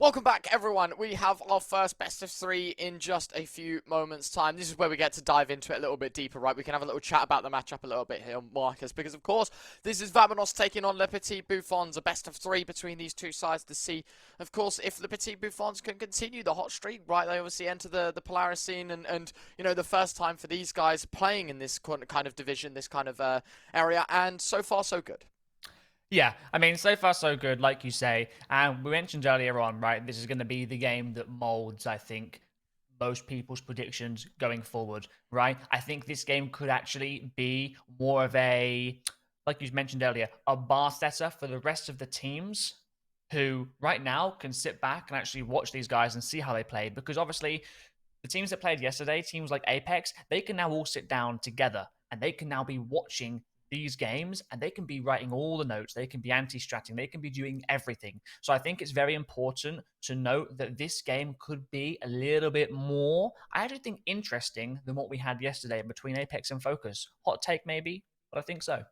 Welcome back, everyone. We have our first best of three in just a few moments' time. This is where we get to dive into it a little bit deeper, right? We can have a little chat about the matchup a little bit here, Marcus, because of course, this is VAMONOS taking on Petits Bouffons, a best of three between these two sides to see, of course, if Petits Bouffons can continue the hot streak, right? They obviously enter the Polaris scene, and you know, the first time for these guys playing in this kind of division, this kind of area, and so far, so good. Yeah, I mean, so far so good, like you say. And we mentioned earlier on, right, this is going to be the game that molds, I think, most people's predictions going forward, right? I think this game could actually be more of a, like you mentioned earlier, a bar setter for the rest of the teams who right now can sit back and actually watch these guys and see how they play. Because obviously, the teams that played yesterday, teams like Apex, they can now all sit down together and they can now be watching these games and they can be writing all the notes, they can be anti-stratting, they can be doing everything. So I think it's very important to note that this game could be a little bit more, I actually think, interesting than what we had yesterday between Apex and Focus. Hot take maybe, but I think so.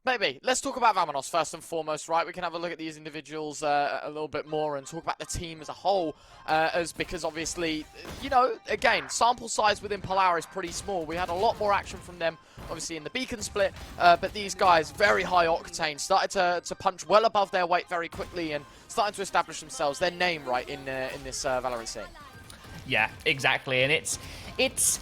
Maybe. Let's talk about VAMONOS first and foremost, right? We can have a look at these individuals a little bit more and talk about the team as a whole, as because obviously, you know, again, sample size within Polaris is pretty small. We had a lot more action from them, obviously, in the Beacon split, but these guys, very high octane, started to punch well above their weight very quickly and starting to establish themselves, their name, right, in this Valorant scene. Yeah, exactly. And it's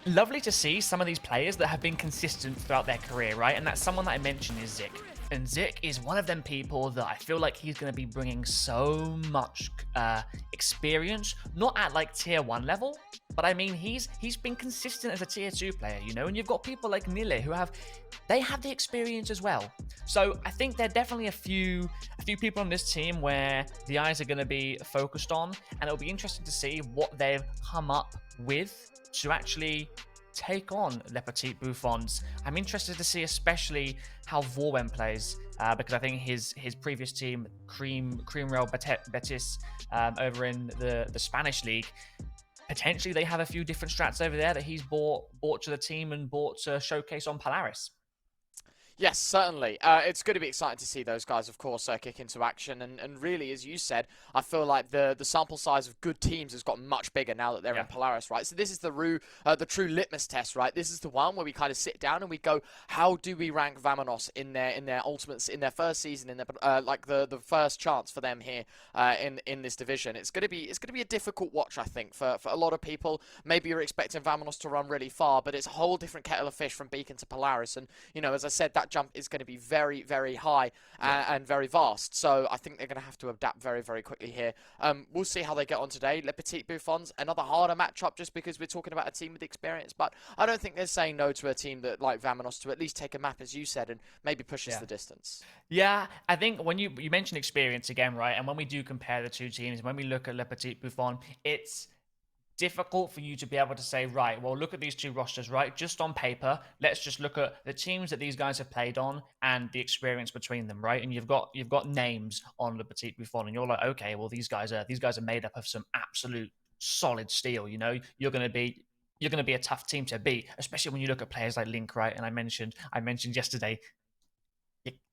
lovely to see some of these players that have been consistent throughout their career, right? And that's someone that I mentioned is Zik. And Zik is one of them people that I feel like he's going to be bringing so much experience, not at like tier 1 level, but I mean he's been consistent as a tier 2 player, you know. And you've got people like Nile who have the experience as well. So I think there are definitely a few people on this team where the eyes are going to be focused on, and it'll be interesting to see what they've come up with to actually take on Les Petits Bouffons. I'm interested to see especially how Vorwen plays, because I think his previous team, Cream Real Betis, over in the Spanish league, potentially they have a few different strats over there that he's brought to the team and brought to showcase on Polaris. Yes, certainly. It's going to be exciting to see those guys, of course, kick into action. And really, as you said, I feel like the sample size of good teams has gotten much bigger now that they're Yeah. in Polaris, right? So this is the true litmus test, right? This is the one where we kind of sit down and we go, how do we rank VAMONOS in their ultimates, in their first season, in their like the first chance for them here in this division? It's going to be a difficult watch, I think, for a lot of people. Maybe you're expecting VAMONOS to run really far, but it's a whole different kettle of fish from Beacon to Polaris. And you know, as I said, that jump is going to be very, very high Yeah. and very vast. So I think they're going to have to adapt very, very quickly here. We'll see how they get on today. Le Petit Bouffons, another harder matchup just because we're talking about a team with experience. But I don't think they're saying no to a team that like VAMONOS to at least take a map, as you said, and maybe pushes Yeah. the distance. Yeah, I think when you mentioned experience again, right? And when we do compare the two teams, when we look at Le Petit Buffon, it's difficult for you to be able to say, right, well, look at these two rosters, right? Just on paper, let's just look at the teams that these guys have played on and the experience between them, right? And you've got names on Le Petit Buffon, and you're like, okay, well, these guys are made up of some absolute solid steel. You know, you're going to be a tough team to beat, especially when you look at players like Link, right? And I mentioned yesterday,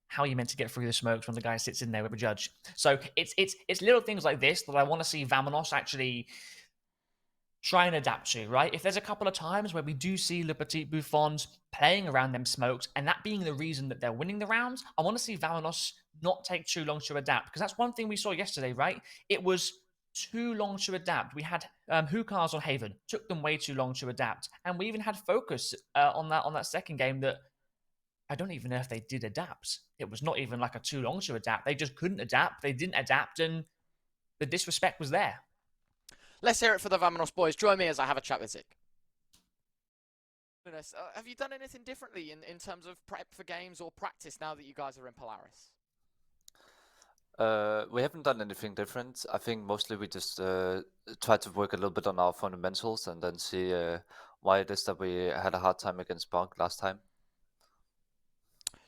how are you meant to get through the smokes when the guy sits in there with a judge? So it's little things like this that I want to see VAMONOS actually try and adapt to, right? If there's a couple of times where we do see Le Petit Bouffons playing around them smokes and that being the reason that they're winning the rounds, I want to see VAMONOS not take too long to adapt, because that's one thing we saw yesterday, right? It was too long to adapt. We had Hookahs on Haven, took them way too long to adapt, and we even had Focus on that second game that I don't even know if they did adapt. It was not even like a too long to adapt. They just couldn't adapt. They didn't adapt, and the disrespect was there. Let's hear it for the VAMONOS boys. Join me as I have a chat with Zik. Have you done anything differently in terms of prep for games or practice now that you guys are in Polaris? We haven't done anything different. I think mostly we just try to work a little bit on our fundamentals and then see why it is that we had a hard time against Bonk last time.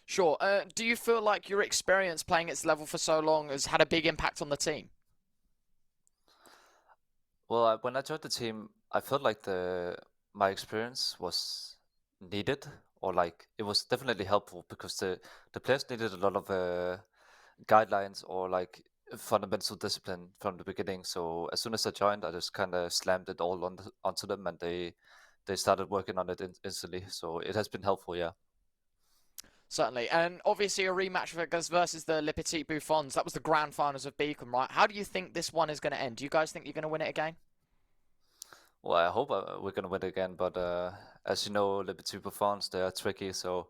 Sure. Do you feel like your experience playing its level for so long has had a big impact on the team? Well, when I joined the team, I felt like my experience was needed, or like it was definitely helpful because the players needed a lot of guidelines or like fundamental discipline from the beginning. So as soon as I joined, I just kind of slammed it all onto them, and they started working on it instantly. So it has been helpful, yeah. Certainly, and obviously a rematch versus the Le Petits Bouffons. That was the grand finals of Beacon, right? How do you think this one is going to end? Do you guys think you're going to win it again? Well, I hope we're gonna win again, but as you know, the Petits Bouffons, they are tricky, so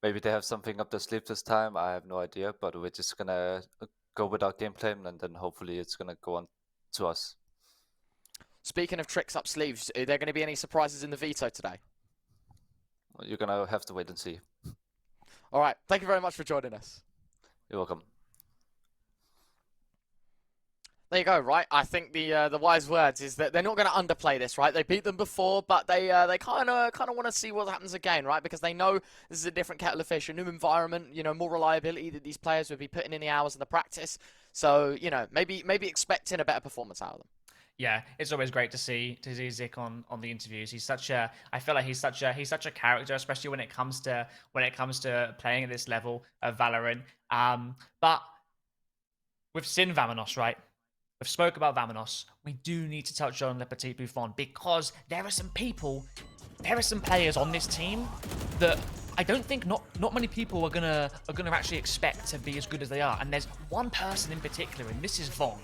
maybe they have something up their sleeve this time. I have no idea, but we're just gonna go with our game plan, and then hopefully it's gonna go on to us. Speaking of tricks up sleeves, are there going to be any surprises in the veto today? You're gonna have to wait and see. All right, thank you very much for joining us. You're welcome. There you go, right? I think the wise words is that they're not going to underplay this, right? They beat them before, but they kind of want to see what happens again, right? Because they know this is a different kettle of fish, a new environment, you know, more reliability that these players would be putting in the hours of the practice. So, you know, maybe expecting a better performance out of them. Yeah, it's always great to see Zik on the interviews. He's such a, I feel like he's such a character, especially when it comes to playing at this level of Valorant. But we've seen VAMONOS, right? We've spoke about VAMONOS. We do need to touch on Le Petits Bouffons because there are some players on this team that I don't think not many people are gonna actually expect to be as good as they are. And there's one person in particular, and this is Vong.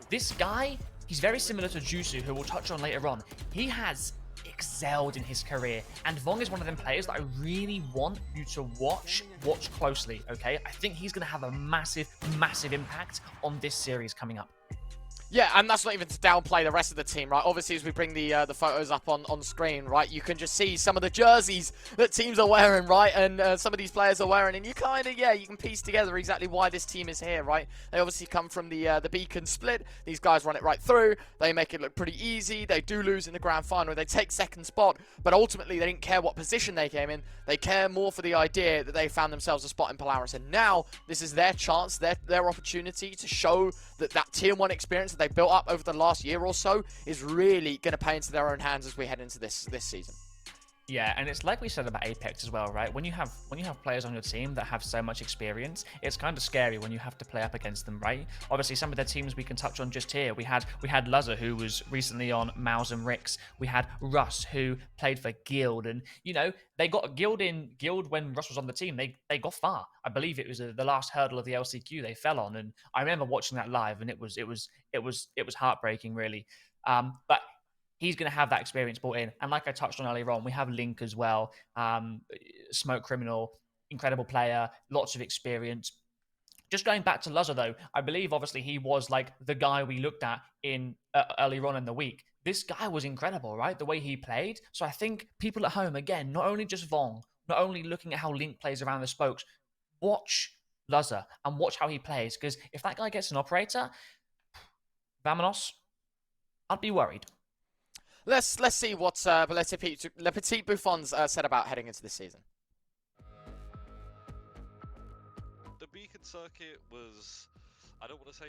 This guy, he's very similar to Jusu, who we'll touch on later on. He has excelled in his career, and Vong is one of them players that I really want you to watch closely, okay? I think he's going to have a massive impact on this series coming up. Yeah, and that's not even to downplay the rest of the team, right? Obviously, as we bring the photos up on screen, right, you can just see some of the jerseys that teams are wearing, right? And some of these players are wearing, and you kind of, you can piece together exactly why this team is here, right? They obviously come from the Beacon split. These guys run it right through. They make it look pretty easy. They do lose in the grand final. They take second spot, but ultimately, they didn't care what position they came in. They care more for the idea that they found themselves a spot in Polaris, and now this is their chance, their opportunity to show that tier 1 experience that they built up over the last year or so is really going to pay into their own hands as we head into this season. Yeah, and it's like we said about Apex as well, right? When you have players on your team that have so much experience, it's kind of scary when you have to play up against them, right? Obviously, some of the teams we can touch on just here. We had LUZUH, who was recently on Mouse and Ricks. We had Russ, who played for Guild, and you know they got Guild when Russ was on the team. They got far. I believe it was the last hurdle of the LCQ they fell on, and I remember watching that live, and it was heartbreaking, really. But he's going to have that experience brought in. And like I touched on earlier on, we have Link as well. Smoke Criminal, incredible player, lots of experience. Just going back to LUZUH, though, I believe, obviously, he was like the guy we looked at in earlier on in the week. This guy was incredible, right? The way he played. So I think people at home, again, not only just Vong, not only looking at how Link plays around the spokes, watch LUZUH and watch how he plays. Because if that guy gets an operator, VAMONOS, I'd be worried. Let's see what Le Petits Bouffons said about heading into this season. The Beacon circuit was, I don't want to say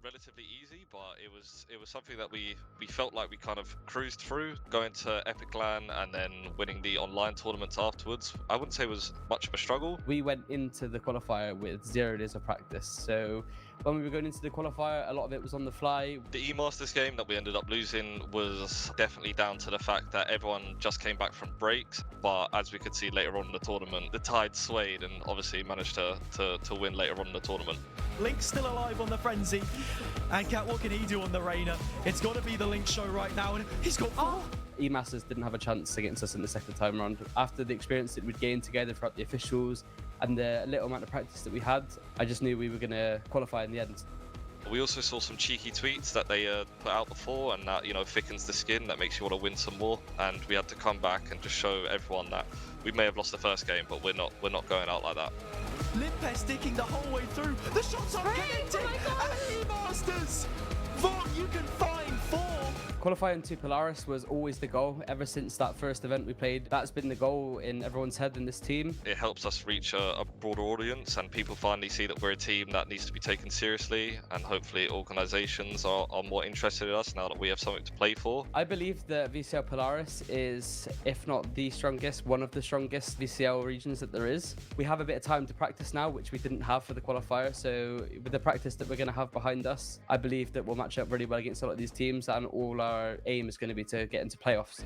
relatively easy, but it was something that we felt like we kind of cruised through, going to Epic LAN and then winning the online tournaments afterwards. I wouldn't say it was much of a struggle. We went into the qualifier with 0 days of practice, so when we were going into the qualifier, a lot of it was on the fly. The E-Masters game that we ended up losing was definitely down to the fact that everyone just came back from breaks, but as we could see later on in the tournament, the tide swayed and obviously managed to win later on in the tournament. Link's still alive on the Frenzy, and Cat, what can he do on the Reyna? It's got to be the Link show right now, and he's got... E-Masters didn't have a chance against us in the second time round. After the experience that we'd gained together throughout the officials and the little amount of practice that we had, I just knew we were going to qualify in the end. We also saw some cheeky tweets that they put out before, and that, you know, thickens the skin, that makes you want to win some more. And we had to come back and just show everyone that we may have lost the first game, but we're not going out like that. Limpet sticking the whole way through. The shots are connecting. And E-Masters! Vong, you can find 4. Qualifying to Polaris was always the goal. Ever since that first event we played, that's been the goal in everyone's head in this team. It helps us reach a broader audience, and people finally see that we're a team that needs to be taken seriously, and hopefully organizations are more interested in us now that we have something to play for. I believe that VCL Polaris is, if not the strongest, one of the strongest VCL regions that there is. We have a bit of time to practice now, which we didn't have for the qualifier, so with the practice that we're going to have behind us, I believe that we'll match up really well against a lot of these teams, and all our aim is going to be to get into playoffs.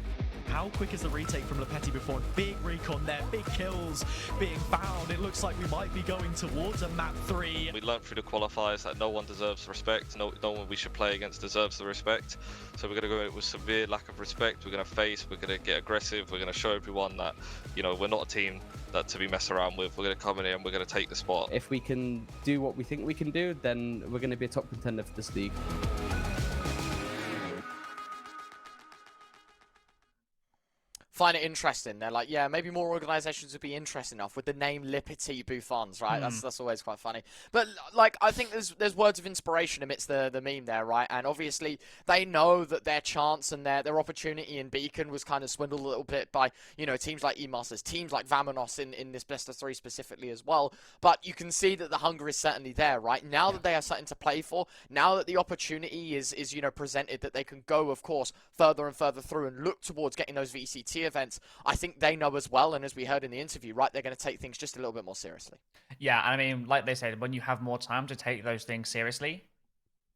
How quick is the retake from Le Petit Bouffons? Big recon there, big kills being found. It looks like we might be going towards a map 3. We learned through the qualifiers that no one deserves respect, no one we should play against deserves the respect. So we're going to go in with severe lack of respect. We're going to face, we're going to get aggressive, we're going to show everyone that, you know, we're not a team that to be messed around with. We're going to come in here and we're going to take the spot. If we can do what we think we can do, then we're going to be a top contender for this league. Find it interesting. They're like, yeah, maybe more organizations would be interested enough with the name Le Petit Bouffons, right? That's always quite funny. But like, I think there's words of inspiration amidst the meme there, right? And obviously they know that their chance and their opportunity in Beacon was kind of swindled a little bit by, you know, teams like EMEA, teams like VAMONOS in this best of 3 specifically as well. But you can see that the hunger is certainly there, right? Now that they have something to play for, now that the opportunity is you know, presented, that they can go, of course, further and further through and look towards getting those VCT events, I think they know as well, and as we heard in the interview, right, they're going to take things just a little bit more seriously. Yeah, I mean, like they said, when you have more time to take those things seriously,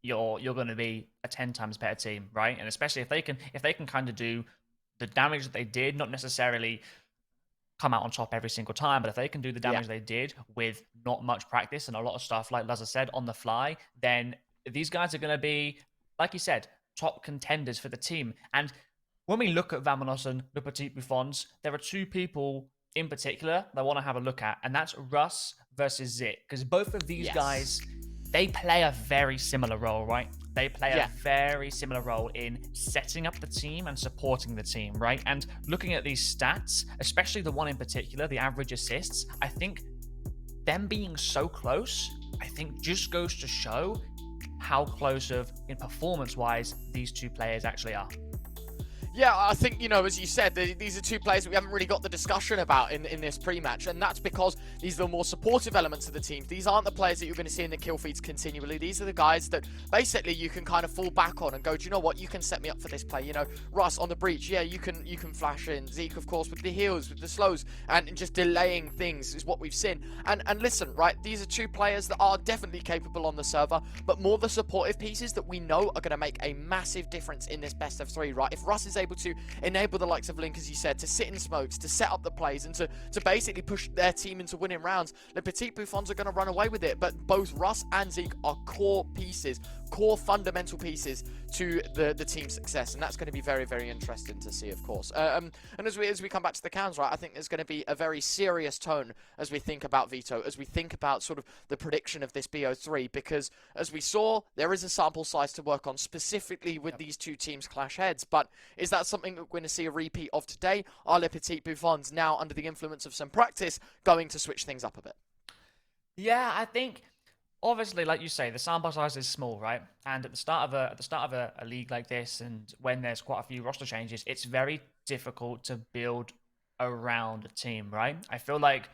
you're going to be a 10 times better team, right? And especially if they can kind of do the damage that they did, not necessarily come out on top every single time, but if they can do the damage they did with not much practice and a lot of stuff, like LUZUH said, on the fly, then these guys are going to be, like you said, top contenders for the team. And when we look at VAMONOS and Le Petit Bouffons, there are 2 people in particular that I want to have a look at, and that's Russ versus Zit, because both of these guys, they play a very similar role, right? They play a very similar role in setting up the team and supporting the team, right? And looking at these stats, especially the one in particular, the average assists, I think them being so close, I think just goes to show how close in performance-wise these 2 players actually are. Yeah, I think, you know, as you said, these are 2 players that we haven't really got the discussion about in this pre-match, and that's because these are the more supportive elements of the team. These aren't the players that you're going to see in the kill feeds continually. These are the guys that basically you can kind of fall back on and go, do you know what, you can set me up for this play. You know, Russ on the breach, yeah, you can flash in. Zeke, of course, with the heals, with the slows, and just delaying things is what we've seen. And listen, right, these are 2 players that are definitely capable on the server, but more the supportive pieces that we know are going to make a massive difference in this best of 3, right? If Russ is able to enable the likes of Link, as you said, to sit in smokes, to set up the plays, and to basically push their team into winning rounds, the Petit Bouffons are going to run away with it. But both Russ and Zeke are core pieces, core fundamental pieces to the team's success, and that's going to be very, very interesting to see, of course. And as we come back to the cans, right, I think there's going to be a very serious tone as we think about Vito, as we think about sort of the prediction of this BO3, because as we saw, there is a sample size to work on specifically with these 2 teams clash heads. But is that something that we're going to see a repeat of today? Are Le Petit Bouffons, now under the influence of some practice, going to switch things up a bit? Yeah, I think obviously, like you say, the sample size is small, right? And at the start of a league like this, and when there's quite a few roster changes, it's very difficult to build around a team, right? I feel like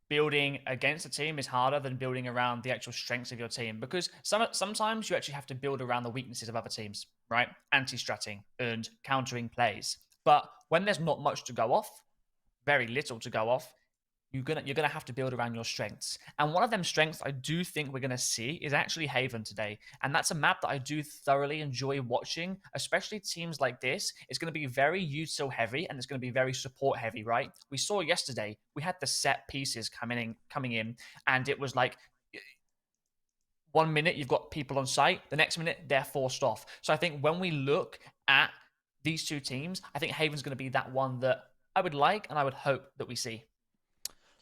building against a team is harder than building around the actual strengths of your team, because sometimes you actually have to build around the weaknesses of other teams, right? Anti-stratting and countering plays. But when there's not much to go off, very little to go off, you're gonna have to build around your strengths. And one of them strengths I do think we're gonna see is actually Haven today. And that's a map that I do thoroughly enjoy watching, especially teams like this. It's gonna be very util heavy, and it's gonna be very support heavy, right? We saw yesterday, we had the set pieces coming in, and it was like 1 minute you've got people on site, the next minute they're forced off. So I think when we look at these 2 teams, I think Haven's gonna be that one that I would like and I would hope that we see.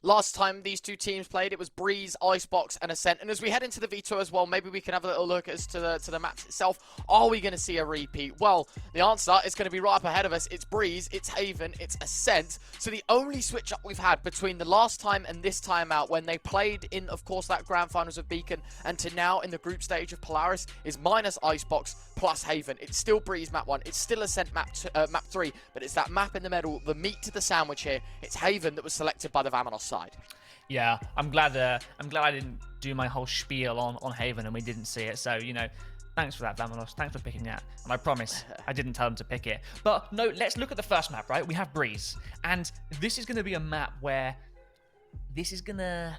last time these two teams played, it was Breeze, Icebox, and Ascent. And as we head into the Veto as well, maybe we can have a little look as to the maps itself. Are we going to see a repeat? Well, the answer is going to be right up ahead of us. It's Breeze, it's Haven, it's Ascent. So the only switch up we've had between the last time and this time out, when they played in, of course, that grand finals of Beacon, and to now in the group stage of Polaris, is minus Icebox plus Haven. It's still Breeze map 1, it's still Ascent map 3, but it's that map in the middle, the meat to the sandwich here. It's Haven that was selected by the VAMONOS side. Yeah, I'm glad I didn't do my whole spiel on Haven and we didn't see it. So, you know, thanks for that, VAMONOS. Thanks for picking that. And I promise I didn't tell them to pick it. But no, let's look at the first map, right? We have Breeze. And this is going to be a map where this is going to...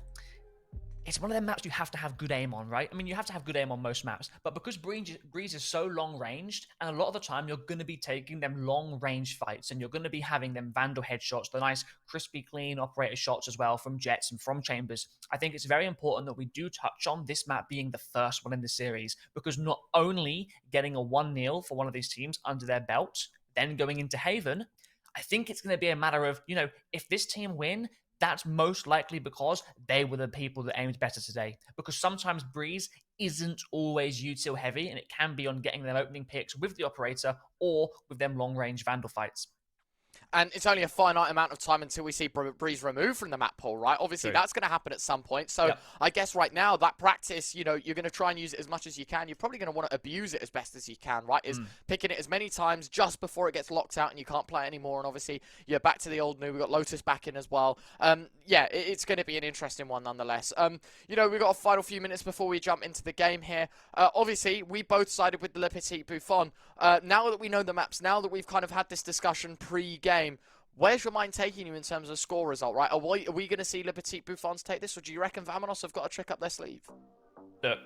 It's one of them maps you have to have good aim on, right? I mean, you have to have good aim on most maps, but because Breeze is so long-ranged, and a lot of the time you're going to be taking them long-range fights, and you're going to be having them Vandal headshots, the nice, crispy, clean operator shots as well from Jets and from Chambers. I think it's very important that we do touch on this map being the first one in the series, because not only getting a 1-0 for one of these teams under their belt, then going into Haven, I think it's going to be a matter of, you know, if this team win, that's most likely because they were the people that aimed better today. Because sometimes Breeze isn't always util heavy, and it can be on getting them opening picks with the operator or with them long-range Vandal fights. And it's only a finite amount of time until we see Breeze removed from the map pool, right? Obviously, that's going to happen at some point. So I guess right now, that practice, you know, you're going to try and use it as much as you can. You're probably going to want to abuse it as best as you can, right? Is picking it as many times just before it gets locked out and you can't play it anymore. And obviously, you're back to the old new. We've got Lotus back in as well. Yeah, it's going to be an interesting one nonetheless. You know, we've got a final few minutes before we jump into the game here. Obviously, we both sided with the Petits Bouffons. Now that we know the maps, now that we've kind of had this discussion pre-game, where's your mind taking you in terms of score result, right? Are we going to see Le Petits Bouffons take this, or do you reckon VAMONOS have got a trick up their sleeve? Look,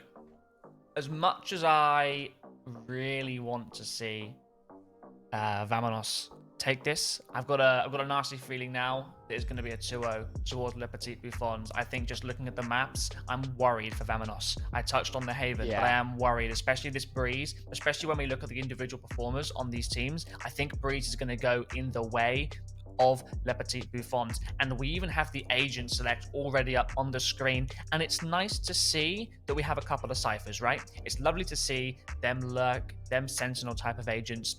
as much as I really want to see VAMONOS take this, I've got a nasty feeling now that it's going to be a 2-0 towards Le Petits Bouffons. I think just looking at the maps, I'm worried for VAMONOS. I touched on the Haven, but I am worried, especially this Breeze, especially when we look at the individual performers on these teams. I think Breeze is going to go in the way of Le Petits Bouffons, and we even have the agent select already up on the screen, and it's nice to see that we have a couple of ciphers, right? It's lovely to see them lurk, them sentinel type of agents.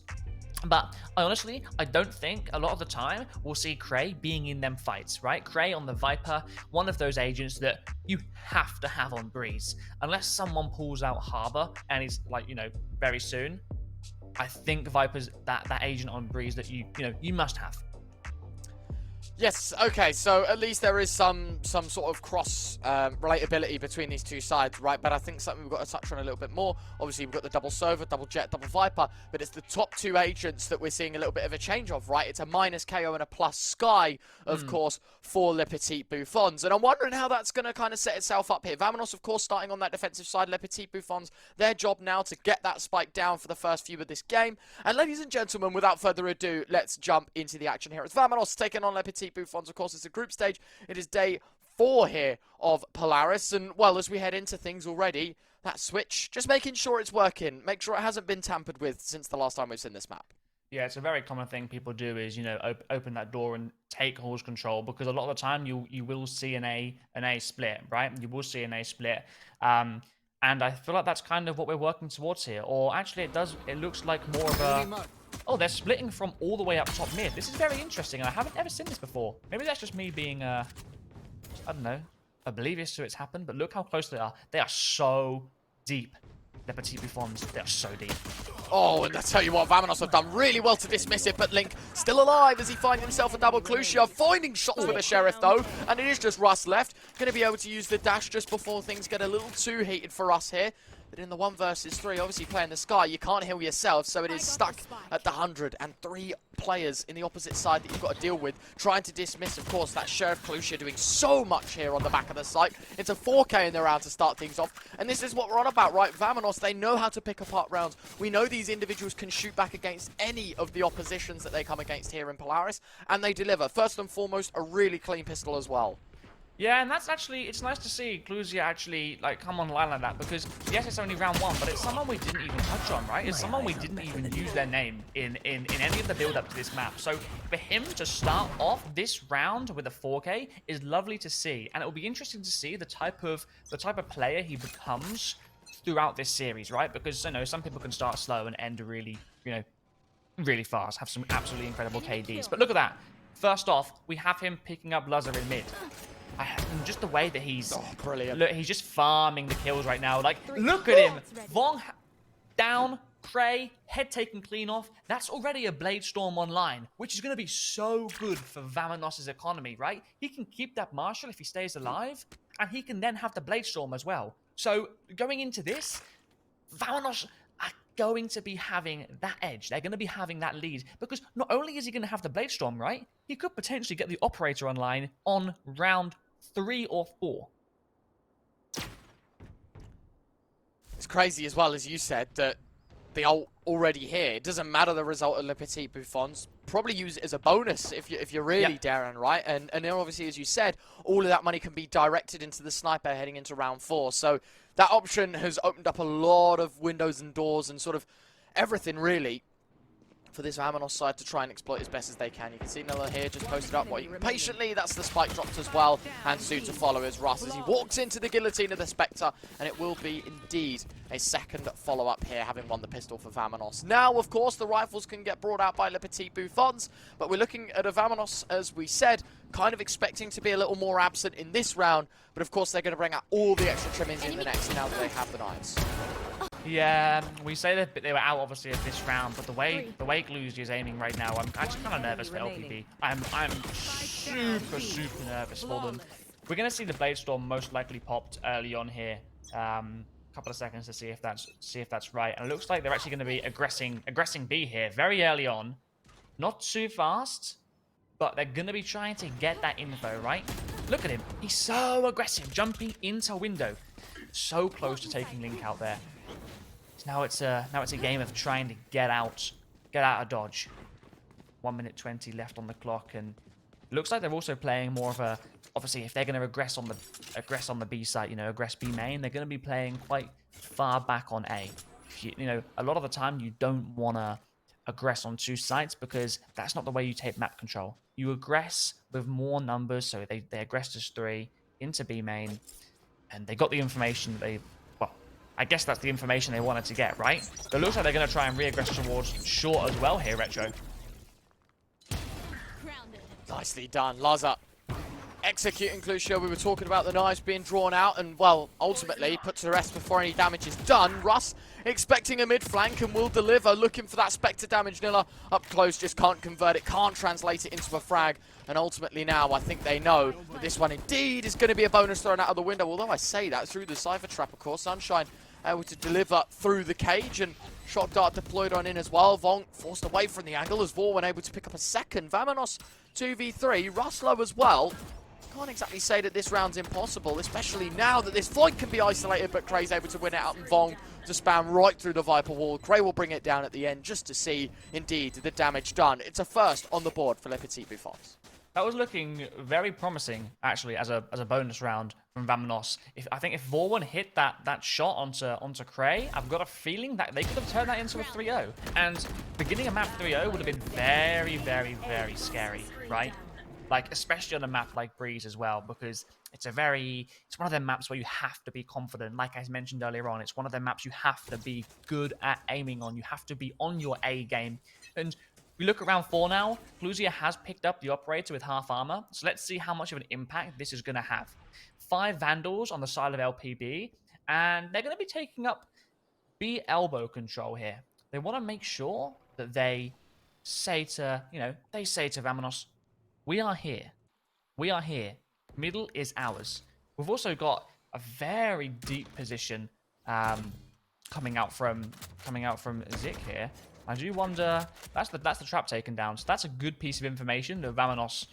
But I don't think a lot of the time we'll see Cray being in them fights, right? Cray on the Viper, one of those agents that you have to have on Breeze. Unless someone pulls out Harbor and it's like, you know, very soon, I think Viper's that agent on Breeze that you must have. Yes, okay, so at least there is some sort of cross relatability between these two sides, right? But I think something we've got to touch on a little bit more. Obviously, we've got the double Sova, double Jett, double Viper, but it's the top two agents that we're seeing a little bit of a change of, right? It's a minus KO and a plus Sky, of course, for Le Petits Bouffons. And I'm wondering how that's going to kind of set itself up here. VAMONOS, of course, starting on that defensive side. Le Petits Bouffons, their job now to get that spike down for the first few of this game. And ladies and gentlemen, without further ado, let's jump into the action here. It's VAMONOS taking on Le Petits Bouffons. Of course, it's a group stage. It is day 4 here of Polaris. And, well, as we head into things already, that switch, just making sure it's working. Make sure it hasn't been tampered with since the last time we've seen this map. Yeah, it's a very common thing people do is, you know, open that door and take horse control, because a lot of the time you will see an A split, right? You will see an A split. And I feel like that's kind of what we're working towards here. Or actually, it looks like more of a... Oh, they're splitting from all the way up top mid. This is very interesting, and I haven't ever seen this before. Maybe that's just me being, I don't know, oblivious to it's happened, but look how close they are. They are so deep. Le Petits Bouffons, they are so deep. Oh, and I tell you what, VAMONOS have done really well to dismiss it, but Link still alive as he finds himself a double Clucia, finding shots with a Sheriff though, and it is just Russ left. Going to be able to use the dash just before things get a little too heated for us here. But in the 1 versus 3, obviously playing the Sky, you can't heal yourself, so it is stuck at the 100. And 3 players in the opposite side that you've got to deal with, trying to dismiss, of course, that Sheriff Clucia doing so much here on the back of the site. It's a 4K in the round to start things off. And this is what we're on about, right? VAMONOS, they know how to pick apart rounds. We know these individuals can shoot back against any of the oppositions that they come against here in Polaris, and they deliver. First and foremost, a really clean pistol as well. Yeah, and that's actually, it's nice to see LUZUH actually like come online like that, because yes, it's only round 1, but it's someone we didn't even touch on, right? It's someone we didn't even use their name in any of the build up to this map. So for him to start off this round with a 4K is lovely to see, and it will be interesting to see the type of player he becomes throughout this series, right? Because, you know, some people can start slow and end really, you know, really fast, have some absolutely incredible KDs. But look at that. First off, we have him picking up LUZUH in mid. And just the way that he's... brilliant. Look, he's just farming the kills right now. Like, look at him. Vong down, Cray, head taken clean off. That's already a Blade Storm online, which is going to be so good for VAMONOS' economy, right? He can keep that Marshal if he stays alive, and he can then have the Blade Storm as well. So, going into this, VAMONOS are going to be having that edge. They're going to be having that lead, because not only is he going to have the Blade Storm, right? He could potentially get the Operator online on round 3 or 4. It's crazy as well, as you said, that they are already here. It doesn't matter the result of Le Petit Bouffons. Probably use it as a bonus if you're really daring, right? And then obviously, as you said, all of that money can be directed into the sniper heading into round 4. So that option has opened up a lot of windows and doors and sort of everything, really, for this VAMONOS side to try and exploit as best as they can. You can see Nilla here just posted up waiting patiently. That's the spike dropped as well, and soon to follow is Russ as he walks into the guillotine of the Spectre, and it will be indeed a second follow-up here, having won the pistol for VAMONOS. Now, of course, the rifles can get brought out by Le Petit Bouffons, but we're looking at a VAMONOS, as we said, kind of expecting to be a little more absent in this round, but of course they're going to bring out all the extra trimmings in the next now that they have the knives. Yeah, we say that they were out obviously of this round, but the way LUZUH is aiming right now, I'm actually kind of nervous for LPB. I'm super nervous for them. We're gonna see the Blade Storm most likely popped early on here. Couple of seconds to see if that's right, and it looks like they're actually going to be aggressing B here very early on. Not too fast, but they're going to be trying to get that info, right? Look at him, he's so aggressive, jumping into window, so close to taking Link out there. Now it's a game of trying to get out of dodge. 1 minute 20 left on the clock, and it looks like they're also playing more of a, obviously if they're going to aggress on the B side, you know, aggress B main, they're going to be playing quite far back on A. You know, a lot of the time you don't want to aggress on 2 sites because that's not the way you take map control. You aggress with more numbers, so they aggressed as 3 into B main, and they got the information that I guess that's the information they wanted to get, right? But it looks like they're going to try and re-aggress towards short as well here, Retro. Nicely done, LUZUH. Executing Crucial. We were talking about the knives being drawn out and, well, ultimately put to rest before any damage is done. Russ expecting a mid flank and will deliver, looking for that Spectre damage. Nilla up close, just can't convert it, can't translate it into a frag. And ultimately now, I think they know that this one indeed is going to be a bonus thrown out of the window. Although I say that, through the Cypher Trap, of course. Sunshine able to deliver through the cage, and Shock Dart deployed on in as well. Vong forced away from the angle as Vorwin able to pick up a second. VAMONOS 2v3, Ruslow as well. Can't exactly say that this round's impossible, especially now that this Void can be isolated, but Cray's able to win it out, and Vong to spam right through the Viper wall. Cray will bring it down at the end just to see, indeed, the damage done. It's a first on the board for Le Petit Bouffons. That was looking very promising, actually, as a bonus round from VAMONOS. I think if Vorwin hit that shot onto Cray, I've got a feeling that they could have turned that into a 3-0. And beginning a map 3-0 would have been very, very, very scary, right? Like, especially on a map like Breeze as well, because it's one of them maps where you have to be confident. Like I mentioned earlier on, it's one of them maps you have to be good at aiming on. You have to be on your A game. And we look at round 4 now. LUZUH has picked up the Operator with half armor. So let's see how much of an impact this is going to have. 5 Vandals on the side of LPB. And they're going to be taking up B elbow control here. They want to make sure that they say to VAMONOS, we are here. We are here. Middle is ours. We've also got a very deep position coming out from Zik here. I do wonder, that's the trap taken down. So that's a good piece of information that VAMONOS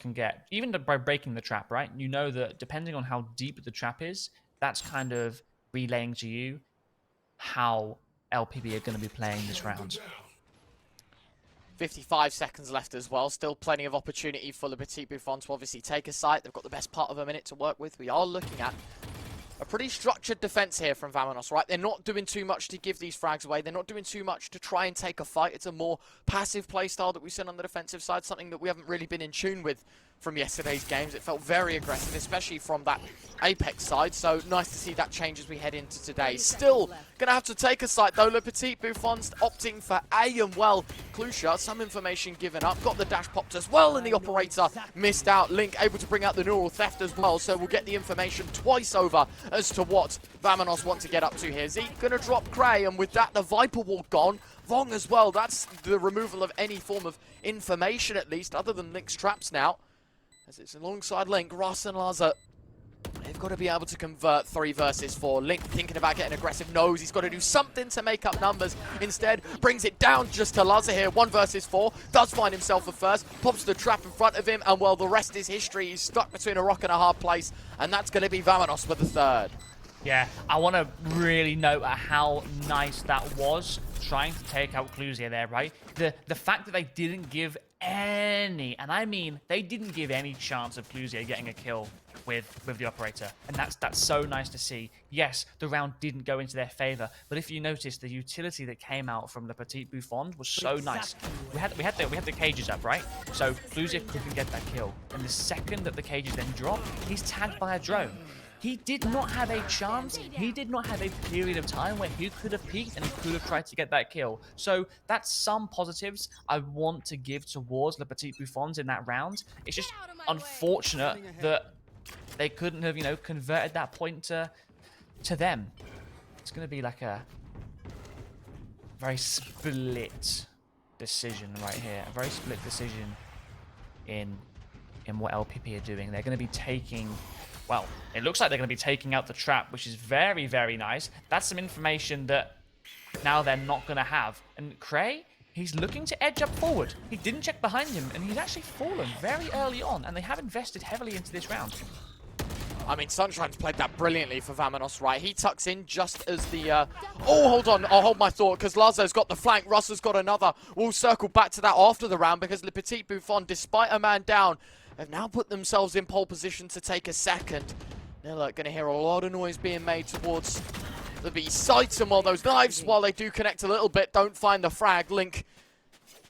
can get. Even by breaking the trap, right? You know that depending on how deep the trap is, that's kind of relaying to you how LPB are going to be playing this round. 55 seconds left as well. Still plenty of opportunity for the Petits Bouffons to obviously take a site. They've got the best part of a minute to work with. We are looking at a pretty structured defense here from VAMONOS, right? They're not doing too much to give these frags away. They're not doing too much to try and take a fight. It's a more passive play style that we've seen on the defensive side, something that we haven't really been in tune with from yesterday's games. It felt very aggressive, especially from that Apex side, so nice to see that change as we head into today. Still gonna have to take a site though. Le Petits Bouffons opting for A, and well, Clusha, some information given up, got the dash popped as well, and the operator missed out. Link able to bring out the neural theft as well, so we'll get the information twice over as to what VAMONOS want to get up to here. Zeke gonna drop Cray, and with that the Viper Wall gone. Vong as well, that's the removal of any form of information at least, other than Link's traps now. As it's alongside Link, Russ and LUZUH, they've got to be able to convert 3 versus 4. Link thinking about getting aggressive, knows he's got to do something to make up numbers. Instead, brings it down just to LUZUH here. 1 versus 4, does find himself a first, pops the trap in front of him, and well, the rest is history. He's stuck between a rock and a hard place, and that's going to be VAMONOS for the 3rd. Yeah, I want to really note how nice that was, trying to take out Cluzia there, right? The fact that they didn't give any, and I mean they didn't give any chance of Cluzia getting a kill with the operator, and that's so nice to see. Yes, the round didn't go into their favor, but if you notice, the utility that came out from the Petits Bouffons was so nice. We had the cages up, right? So Cluzia couldn't get that kill, and the second that the cages then dropped, he's tagged by a drone. He did not have a chance. He did not have a period of time where he could have peeked and he could have tried to get that kill. So that's some positives I want to give towards the Petits Bouffons in that round. It's just unfortunate that they couldn't have, you know, converted that point to them. It's going to be like a very split decision right here. A very split decision in what LPP are doing. They're going to be taking... Well, it looks like they're going to be taking out the trap, which is very, very nice. That's some information that now they're not going to have. And Cray, he's looking to edge up forward. He didn't check behind him, and he's actually fallen very early on, and they have invested heavily into this round. I mean, Sunshine's played that brilliantly for VAMONOS, right? He tucks in just as the... Oh, hold on. I'll hold my thought, because LUZUH's got the flank. Russell's got another. We'll circle back to that after the round, because Le Petits Bouffons, despite a man down, have now put themselves in pole position to take a second. They're going to hear a lot of noise being made towards the B sites, and while those knives, while they do connect a little bit, don't find the frag. Link,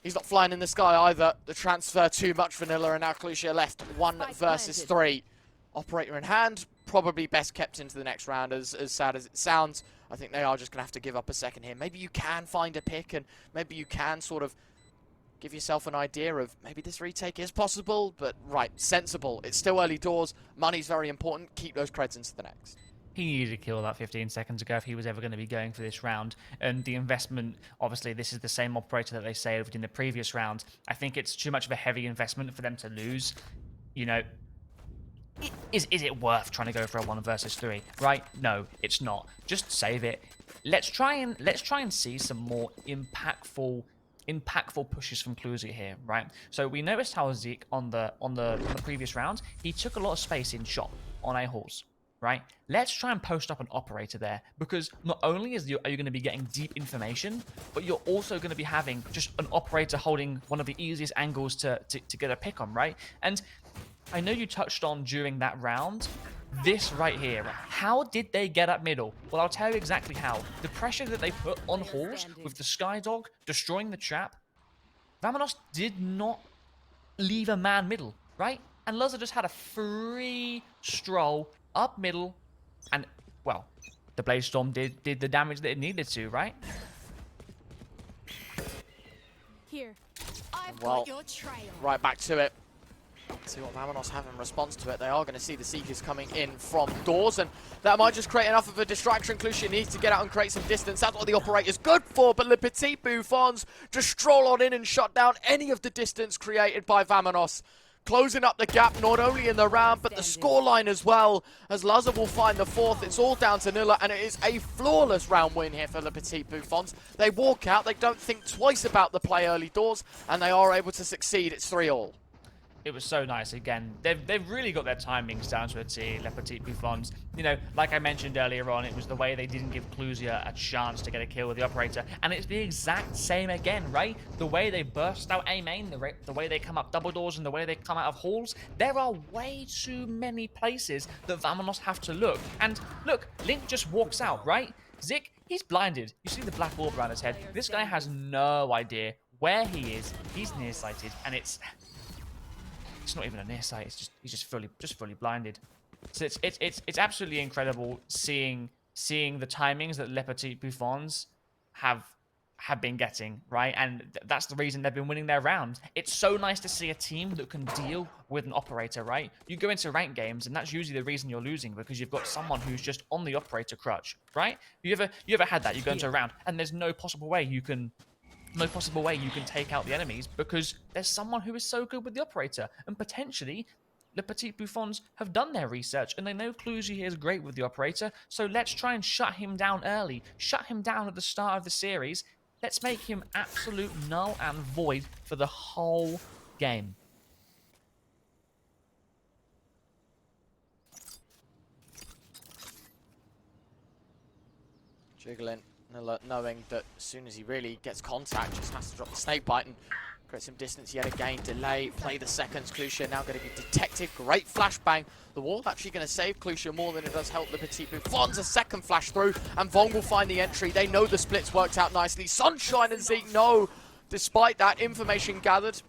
he's not flying in the sky either. The transfer too much vanilla, and now Clusha left 1 versus 3. Operator in hand, probably best kept into the next round. As sad as it sounds, I think they are just going to have to give up a second here. Maybe you can find a pick, and maybe you can sort of give yourself an idea of maybe this retake is possible, but right, sensible. It's still early doors. Money's very important. Keep those creds into the next. He needed to kill that 15 seconds ago if he was ever going to be going for this round. And the investment, obviously, this is the same operator that they saved in the previous round. I think it's too much of a heavy investment for them to lose. You know, is it worth trying to go for a 1 versus 3? Right? No, it's not. Just save it. Let's try and see some more impactful pushes from Cluzia here, right? So we noticed how Zeke on the previous round, he took a lot of space in shot on A-halls, right? Let's try and post up an operator there, because not only are you going to be getting deep information, but you're also going to be having just an operator holding one of the easiest angles to get a pick on, right? And I know you touched on during that round, this right here. How did they get up middle? Well, I'll tell you exactly how. The pressure that they put on halls with the Skydog destroying the trap, VAMONOS did not leave a man middle, right? And LUZUH just had a free stroll up middle, and, well, the Blaze Storm did the damage that it needed to, right? Here, I've Well, got your trail. Right back to it. See what VAMONOS have in response to it. They are going to see the Seekers coming in from doors, and that might just create enough of a distraction. Clusha needs to get out and create some distance. That's what the operator's good for, but Le Petits Bouffons just stroll on in and shut down any of the distance created by VAMONOS. Closing up the gap, not only in the round, but the scoreline as well, as LUZUH will find the 4th. It's all down to Nilla, and it is a flawless round win here for Le Petits Bouffons. They walk out, they don't think twice about the play early doors, and they are able to succeed. It's 3-all. It was so nice. Again, they've really got their timings down to a T, Les Petits Bouffons. You know, like I mentioned earlier on, it was the way they didn't give LUZUH a chance to get a kill with the operator. And it's the exact same again, right? The way they burst out A main, the way they come up double doors, and the way they come out of halls. There are way too many places that VAMONOS have to look. And look, Link just walks out, right? Zik, he's blinded. You see the black orb around his head. This guy has no idea where he is. He's nearsighted, and it's not even a near sight. It's just he's just fully blinded. So it's absolutely incredible seeing the timings that Les Petits Bouffons have been getting, right? And that's the reason they've been winning their rounds. It's so nice to see a team that can deal with an operator, right? You go into ranked games, and that's usually the reason you're losing, because you've got someone who's just on the operator crutch, right? You ever had that? You go into a round, and there's no possible way you can take out the enemies because there's someone who is so good with the operator. And potentially, Les Petits Bouffons have done their research and they know LUZUH is great with the operator. So let's try and shut him down early. Shut him down at the start of the series. Let's make him absolute null and void for the whole game. Jiggling, knowing that as soon as he really gets contact, just has to drop the snake bite and create some distance yet again. Delay, play the seconds. Cluzia now going to be detected. Great flashbang. The wall actually going to save Cluzia more than it does help the Petits Bouffons. A second flash through, and Vong will find the entry. They know the splits worked out nicely. Sunshine and Zeke know. Despite that information gathered,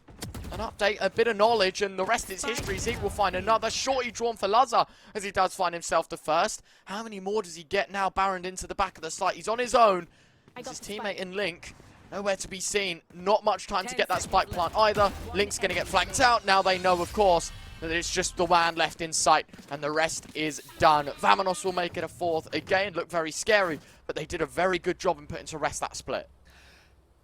an update, a bit of knowledge, and the rest is history. Zeke will find another. Shorty drawn for LUZUH as he does find himself the first. How many more does he get now? Baroned into the back of the site. He's on his own. It's his teammate in Link. Nowhere to be seen. Not much time to get that spike plant either. Link's going to get flanked out. Now they know, of course, that it's just the WAN left in sight, and the rest is done. VAMONOS will make it a fourth. Again, looked very scary, but they did a very good job in putting to rest that split.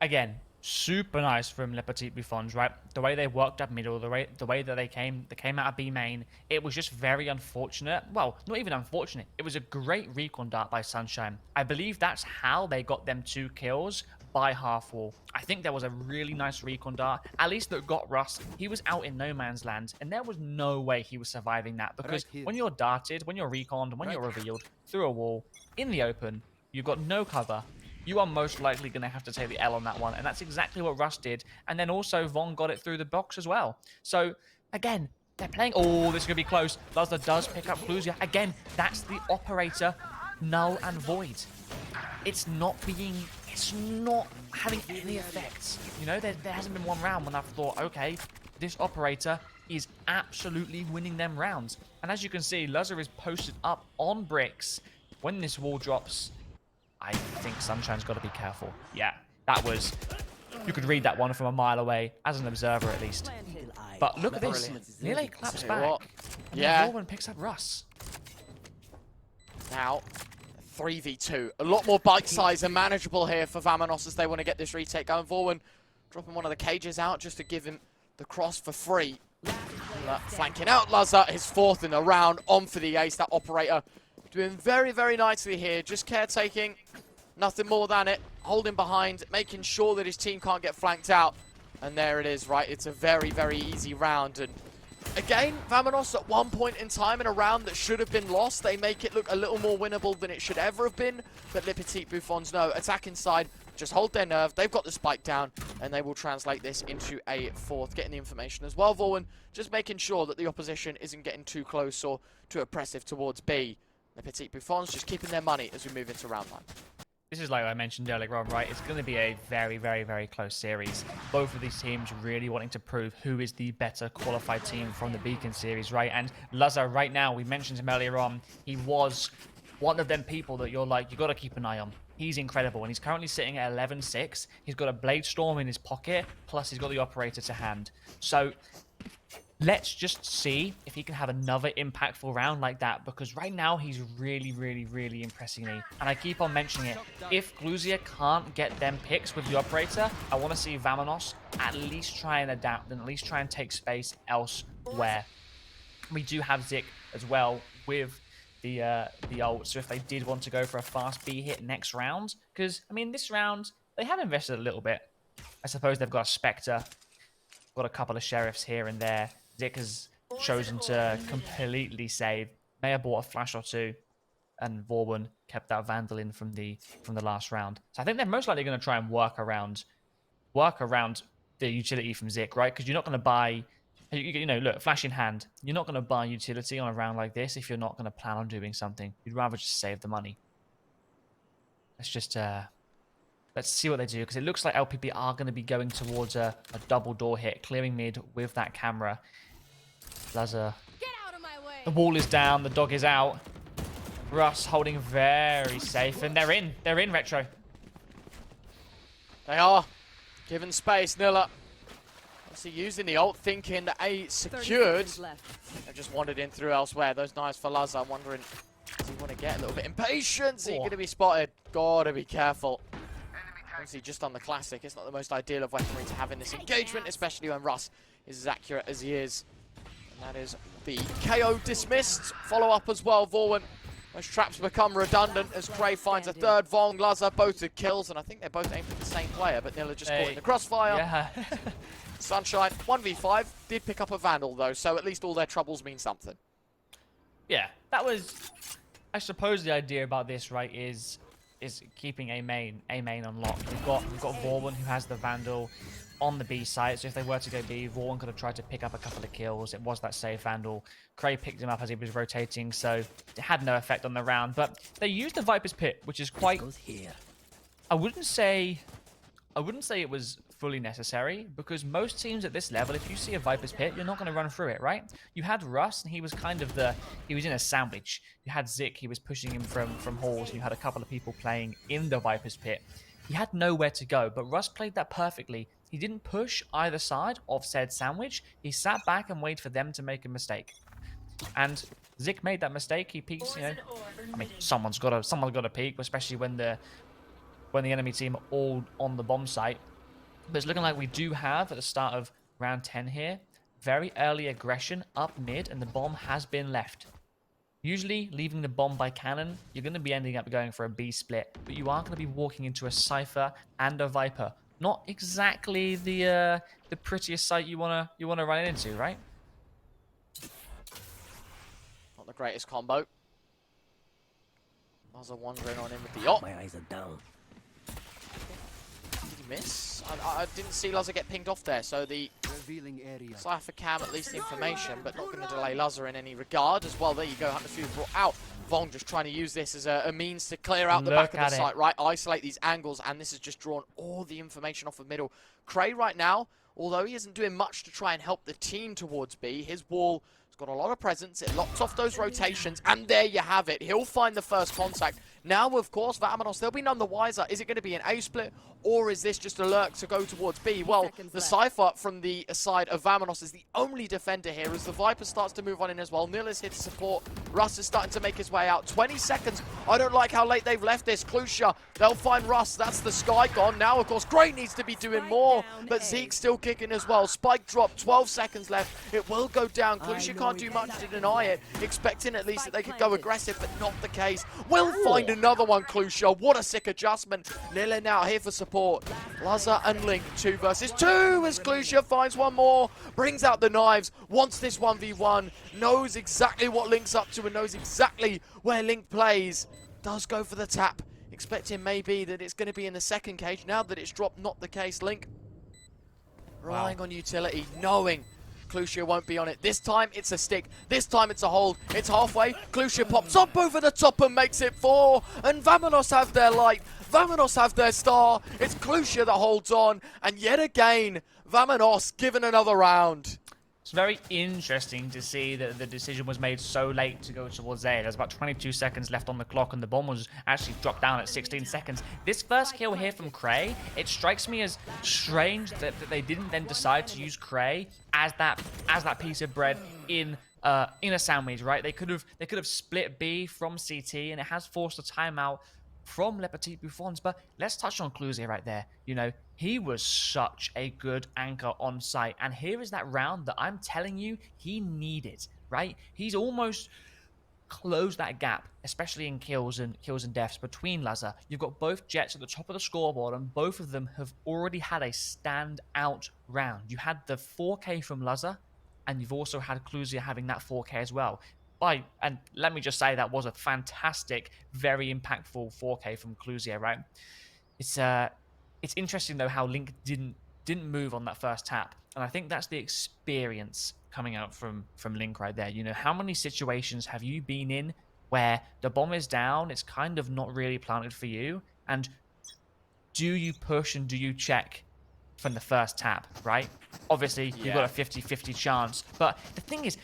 Again, super nice from Les Petits Bouffons, right? The way they worked up middle, the way that they came out of B main, it was just very unfortunate. Well, not even unfortunate. It was a great recon dart by Sunshine. I believe that's how they got them 2 kills by half wall. I think there was a really nice recon dart, at least that got Russ. He was out in no man's land, and there was no way he was surviving that, because when you're darted, when you're reconned, when you're revealed through a wall in the open, you've got no cover. You are most likely going to have to take the L on that one, and that's exactly what Russ did. And then also Vong got it through the box as well. So again, they're playing. Oh, this is going to be close. LUZUH does pick up LUZUH. Again, that's the operator null and void. It's not having any effects. You know, there hasn't been one round when I've thought, okay, this operator is absolutely winning them rounds. And as you can see, LUZUH is posted up on bricks. When this wall drops, I think Sunshine's got to be careful. Yeah, that was... You could read that one from a mile away, as an observer at least. But look at this. Nearly claps back. Yeah. Norman picks up Russ. Now, 3v2. A lot more bite size and manageable here for VAMONOS as they want to get this retake going. Vorwin dropping one of the cages out just to give him the cross for free. Flanking out LUZUH, his 4th in the round, on for the ace. That operator doing very, very nicely here. Just caretaking, nothing more than it. Holding behind, making sure that his team can't get flanked out. And there it is, right? It's a very, very easy round. And again, VAMONOS at one point in time in a round that should have been lost, they make it look a little more winnable than it should ever have been. But Les Petits Bouffons know, attack inside, just hold their nerve. They've got the spike down, and they will translate this into a 4th, getting the information as well. Vorwin just making sure that the opposition isn't getting too close or too oppressive towards B. Les Petits Bouffons just keeping their money as we move into round 9. This is like I mentioned earlier on, right? It's going to be a very, very, very close series. Both of these teams really wanting to prove who is the better qualified team from the Beacon series, right? And LUZUH right now, we mentioned him earlier on, he was one of them people that you're like, you got to keep an eye on. He's incredible, and he's currently sitting at 11-6. He's got a Blade Storm in his pocket, plus he's got the operator to hand. So let's just see if he can have another impactful round like that, because right now he's really, really, really impressing me. And I keep on mentioning it. If LUZUH can't get them picks with the operator, I want to see VAMONOS at least try and adapt and at least try and take space elsewhere. We do have Zik as well with the ult, so if they did want to go for a fast B hit next round, because, I mean, this round, they have invested a little bit. I suppose they've got a Spectre, got a couple of Sheriffs here and there. Zik has chosen to completely save. May have bought a flash or two, and Vorwin kept that Vandal in from the last round. So I think they're most likely going to try and work around the utility from Zik, right? Because you're not going to buy, you know, look, flash in hand. You're not going to buy utility on a round like this if you're not going to plan on doing something. You'd rather just save the money. Let's just let's see what they do, because it looks like LPP are going to be going towards a double door hit, clearing mid with that camera. LUZUH. Get out of my way. The wall is down, the dog is out. Russ holding very safe, and they're in. They're in, Retro. They are. Given space, Nilla. Obviously using the ult, thinking that A secured. They've just wandered in through elsewhere. Those knives for LUZUH. I'm wondering, does he want to get a little bit impatient? Is he going to be spotted? Gotta be careful. Obviously just on the classic, it's not the most ideal of weaponry to have in this engagement, especially when Russ is as accurate as he is. And that is the KO dismissed. Follow up as well, Vorwin. Those traps become redundant as Cray finds a third. Vong, LUZUH, both with kills, and I think they're both aimed at the same player, but Nilla just caught in the crossfire. Yeah. Sunshine, 1v5, did pick up a Vandal though, so at least all their troubles mean something. Yeah, that was, I suppose the idea about this, right, is keeping a main on lock. We've got Vorwin who has the Vandal on the B site, so if they were to go B, Vorwin could have tried to pick up a couple of kills. It was that safe Vandal. Cray picked him up as he was rotating, so it had no effect on the round. But they used the Viper's Pit, which is quite... I wouldn't say it was fully necessary, because most teams at this level, if you see a Viper's Pit, you're not going to run through it, right? You had Russ, and he was kind of he was in a sandwich. You had Zik, he was pushing him from halls, and you had a couple of people playing in the Viper's Pit. He had nowhere to go, but Russ played that perfectly. He didn't push either side of said sandwich. He sat back and waited for them to make a mistake. And Zik made that mistake. He peeks, you know. I mean, someone's got to peek, especially when the enemy team are all on the bomb site. But it's looking like we do have, at the start of round 10 here, very early aggression up mid, and the bomb has been left. Usually, leaving the bomb by cannon, you're going to be ending up going for a B split, but you are going to be walking into a Cypher and a Viper. Not exactly the prettiest sight you wanna run into, right? Not the greatest combo. LUZUH wandering on in with the op. My eyes are down. Did he miss? I didn't see LUZUH get pinged off there, so the Cypher cam at least the information, but not going to delay LUZUH in any regard as well. There you go, Hunterfuse brought out. Vong just trying to use this as a means to clear out the back of the site, right? Isolate these angles, and this has just drawn all the information off the middle. Cray right now, although he isn't doing much to try and help the team towards B, his wall has got a lot of presence. It locks off those rotations, and there you have it. He'll find the first contact. Now, of course, VAMONOS, they'll be none the wiser. Is it going to be an A split, or is this just a lurk to go towards B? Well, the Cypher from the side of VAMONOS is the only defender here as the Viper starts to move on in as well. Nilla's here to support. Russ is starting to make his way out. 20 seconds. I don't like how late they've left this. Klusia, they'll find Russ. That's the Sky gone. Now, of course, Gray needs to be doing more, but Zeke's still kicking as well. Spike drop, 12 seconds left. It will go down. Klusia can't do much to deny it, expecting at least that they could go aggressive, but not the case. Will find another one, Klusia. What a sick adjustment. Nilla now here for support. LUZUH and Link, 2 versus 2 as Klusia finds one more, brings out the knives, wants this 1v1, knows exactly what Link's up to and knows exactly where Link plays. Does go for the tap, expecting maybe that it's going to be in the second cage. Now that it's dropped, not the case. Link relying on utility, knowing Klusia won't be on it. This time it's a stick. This time it's a hold. It's halfway. Klusia pops up over the top and makes it 4. And VAMONOS have their light. VAMONOS have their star. It's Klusia that holds on. And yet again, VAMONOS given another round. It's very interesting to see that the decision was made so late to go towards A. There's about 22 seconds left on the clock, and the bomb was actually dropped down at 16 seconds. This first kill here from Cray, it strikes me as strange that they didn't then decide to use Cray as that piece of bread in a sandwich, right? They could have split B from CT, and it has forced a timeout from Petits Bouffons. But let's touch on Clusier right there. You know, he was such a good anchor on site, and here is that round that I'm telling you he needed, right? He's almost closed that gap, especially in kills and deaths between LUZUH. You've got both Jets at the top of the scoreboard, and both of them have already had a standout round. You had the 4K from LUZUH, and you've also had LUZUH having that 4K as well. And let me just say that was a fantastic, very impactful 4K from LUZUH, right? It's interesting though how Link didn't move on that first tap, and I think that's the experience coming out from Link right there. You know, how many situations have you been in where the bomb is down, it's kind of not really planted for you, and do you push and do you check from the first tap, right? Obviously, you've got a 50-50 chance, but the thing is,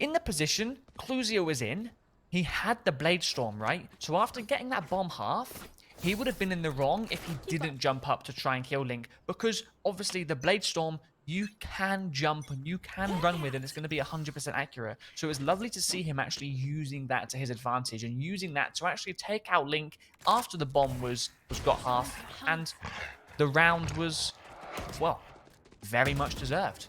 in the position LUZUH was in, he had the Blade Storm, right? So after getting that bomb half, he would have been in the wrong if he didn't jump up to try and kill Link, because obviously the Blade Storm, you can jump and you can run with, and it's going to be 100% accurate. So it was lovely to see him actually using that to his advantage and using that to actually take out Link after the bomb was got half, and the round was, well, very much deserved.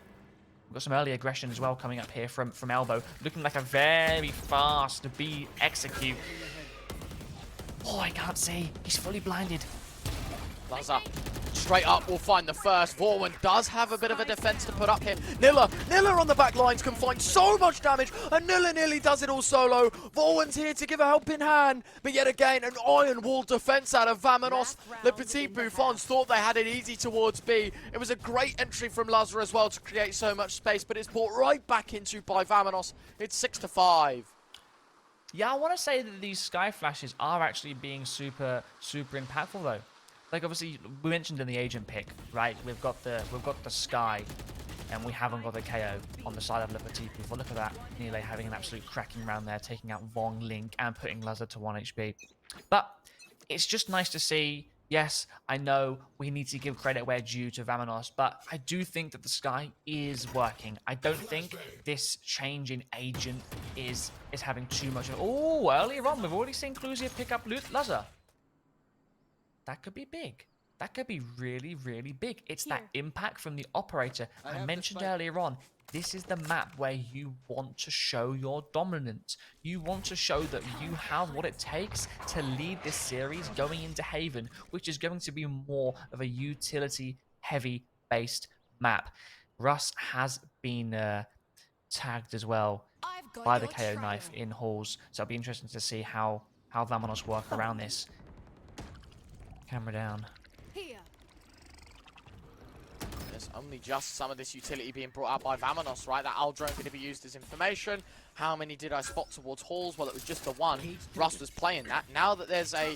We've got some early aggression as well coming up here from Elbow, looking like a very fast B execute. Oh, I can't see. He's fully blinded. LUZUH straight up will find the first. Vorwin does have a bit of a defense to put up here. Nilla on the back lines can find so much damage, and Nilla nearly does it all solo. Vorwin's here to give a helping hand, but yet again, an iron wall defense out of VAMONOS. The Petits Bouffons thought they had it easy towards B. It was a great entry from LUZUH as well to create so much space, but it's brought right back into by VAMONOS. It's 6-5. Yeah, I want to say that these sky flashes are actually being super impactful though. Like obviously we mentioned in the agent pick, right? We've got the sky, and we haven't got the KO on the side of Le Petit Bouffon. Look at that, Nile having an absolute cracking round there, taking out Vong, Link, and putting LUZUH to 1 HP. But it's just nice to see. Yes, I know we need to give credit where due to VAMONOS, but I do think that the sky is working. I don't think this change in agent is having too much of... Oh, earlier on, we've already seen LUZUH pick up LUZUH. That could be big. That could be really, really big. It's that impact from the operator. I mentioned earlier on, this is the map where you want to show your dominance. You want to show that you have what it takes to lead this series going into Haven, which is going to be more of a utility-heavy based map. Russ has been tagged as well by the KO knife in halls, so it'll be interesting to see how VAMONOS work around this. Camera down. There's only just some of this utility being brought out by VAMONOS, right? That Aldrone going to be used as information. How many did I spot towards halls? Well, it was just the one. Russ was playing that. Now that there's a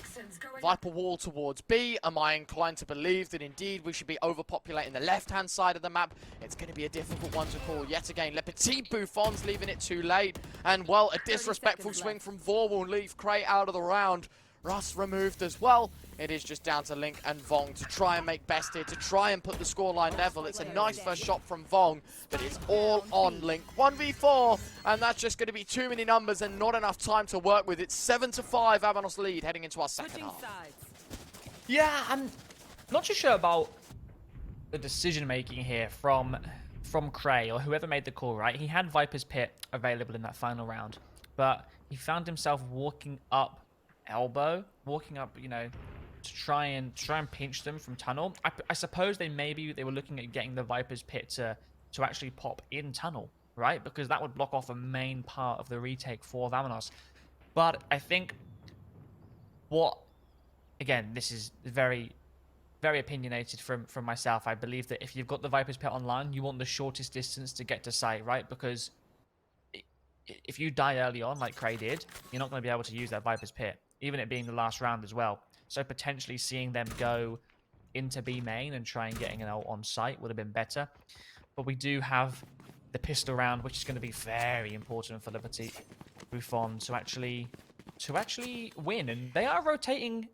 Viper wall towards B, am I inclined to believe that indeed we should be overpopulating the left-hand side of the map? It's going to be a difficult one to call. Yet again, Le Petit Bouffons leaving it too late. And, well, a disrespectful swing from Vor will leave Crate out of the round. Russ removed as well. It is just down to Link and Vong to try and make best here, to try and put the scoreline level. It's a nice first shot from Vong, but it's all on Link. 1v4, and that's just going to be too many numbers and not enough time to work with. It's 7-5, VAMONOS lead heading into our second half. Yeah, I'm not too sure about the decision-making here from Cray, or whoever made the call, right? He had Viper's Pit available in that final round, but he found himself walking up Elbow, walking up, you know, to try and pinch them from tunnel. I suppose they were looking at getting the Viper's Pit to actually pop in tunnel, right? Because that would block off a main part of the retake for VAMONOS. But I think again, this is very, very opinionated from myself. I believe that if you've got the Viper's Pit online, you want the shortest distance to get to site, right? Because if you die early on, like Cray did, you're not going to be able to use that Viper's Pit, even it being the last round as well. So potentially seeing them go into B main and try and getting an ult on site would have been better. But we do have the pistol round, which is going to be very important for the Petits Bouffons to actually win. And they are rotating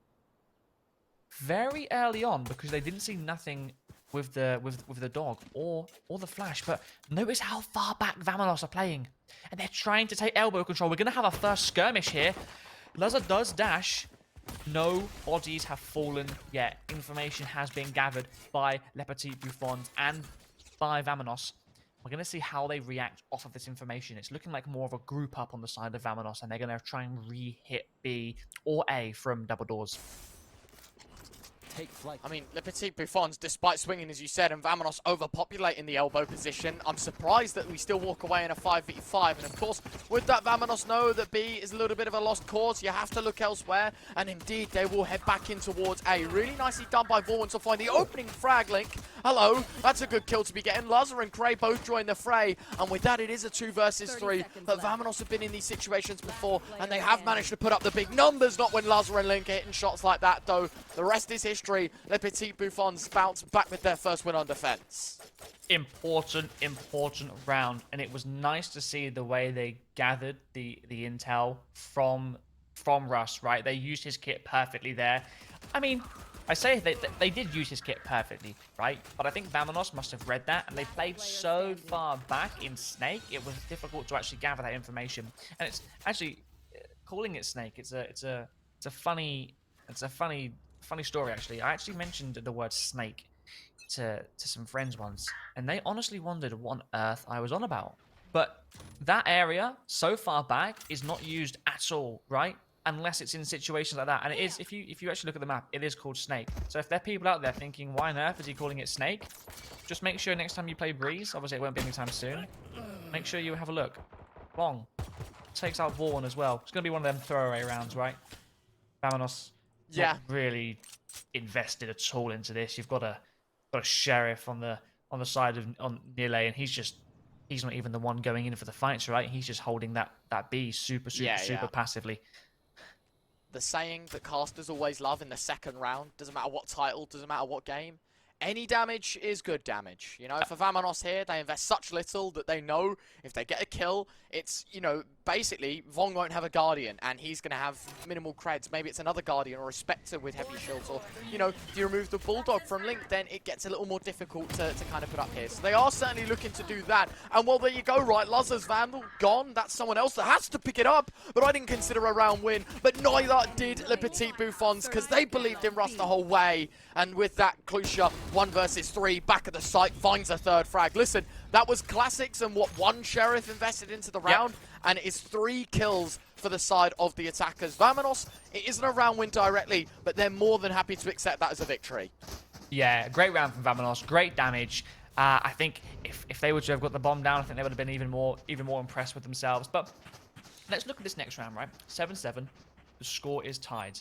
very early on because they didn't see nothing with the dog or the flash. But notice how far back VAMONOS are playing, and they're trying to take elbow control. We're going to have a first skirmish here. LUZUH does dash. No bodies have fallen yet. Information has been gathered by Le Petit Bouffons and by VAMONOS. We're going to see how they react off of this information. It's looking like more of a group up on the side of VAMONOS, and they're going to try and re-hit B or A from double doors. take flight. I mean, Le Petit Bouffons, despite swinging, as you said, and VAMONOS overpopulating the elbow position, I'm surprised that we still walk away in a 5v5. And of course, with that, VAMONOS know that B is a little bit of a lost cause. You have to look elsewhere. And indeed, they will head back in towards A. Really nicely done by Vaughn to find the opening frag link. Hello, that's a good kill to be getting. LUZUH and Cray both join the fray. And with that, it is a 2 versus 3. But VAMONOS have been in these situations before, and they have managed to put up the big numbers. Not when LUZUH and Link are hitting shots like that, though. The rest is history. Le Petit Bouffons bounce back with their first win on defense. Important round, and it was nice to see the way they gathered the intel from Russ, right? They used his kit perfectly there. I mean, I say they did use his kit perfectly, right? But I think VAMONOS must have read that, and they played so far back in Snake, it was difficult to actually gather that information. And it's actually calling it Snake. It's a funny story, actually. I actually mentioned the word snake to some friends once, and they honestly wondered what on earth I was on about. But that area so far back is not used at all, right? Unless it's in situations like that. And it is, if you actually look at the map, it is called Snake. So if there are people out there thinking, why on earth is he calling it Snake? Just make sure next time you play Breeze, obviously it won't be anytime soon, make sure you have a look. Bong. Takes out Vaughn as well. It's going to be one of them throwaway rounds, right? VAMONOS not really invested at all into this. You've got a Sheriff on the side of Nile, and he's not even the one going in for the fights, right? He's just holding that B super passively. The saying that casters always love in the second round, doesn't matter what title, doesn't matter what game, any damage is good damage. You know, for VAMONOS here, they invest such little that they know if they get a kill, it's, you know, basically, Vong won't have a Guardian, and he's going to have minimal creds. Maybe it's another Guardian or a Spectre with heavy shields, or, you know, if you remove the Bulldog from Link, then it gets a little more difficult to kind of put up here. So they are certainly looking to do that. And well, there you go, right? LUZUH's Vandal gone. That's someone else that has to pick it up, but I didn't consider a round win. But neither did Le Petit Bouffons, because they believed in Russ the whole way. And with that, Clusha, 1 versus 3, back at the site, finds a third frag. Listen, that was classics and what one Sheriff invested into the round, and it is 3 kills for the side of the attackers. VAMONOS, it isn't a round win directly, but they're more than happy to accept that as a victory. Yeah, great round from VAMONOS, great damage. I think if they were to have got the bomb down, I think they would have been even more impressed with themselves. But let's look at this next round, right? 7-7, the score is tied.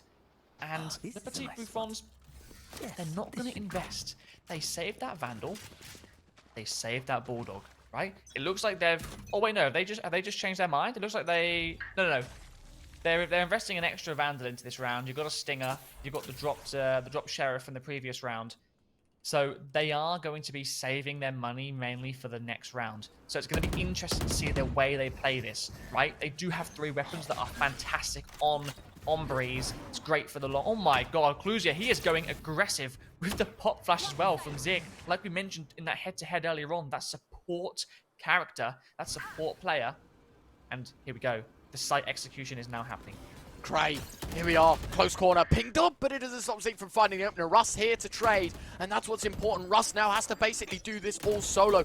And the Petit Bouffons, they're not going to invest. They saved that Vandal. They saved that Bulldog, right? It looks like they've... Oh, wait, no. Have they just changed their mind? It looks like they... No. They're investing an extra Vandal into this round. You've got a Stinger. You've got the dropped Sheriff from the previous round. So they are going to be saving their money mainly for the next round. So it's going to be interesting to see the way they play this, right? They do have 3 weapons that are fantastic on Breeze. It's great for the long... Oh my god, Cluzia, he is going aggressive with the pop flash as well from Zig. Like we mentioned in that head-to-head earlier on, that support character, that support player. And here we go. The site execution is now happening. Cray, here we are, close corner, pinged up, but it doesn't stop Zeke from finding the opener. Russ here to trade, and that's what's important. Russ now has to basically do this all solo.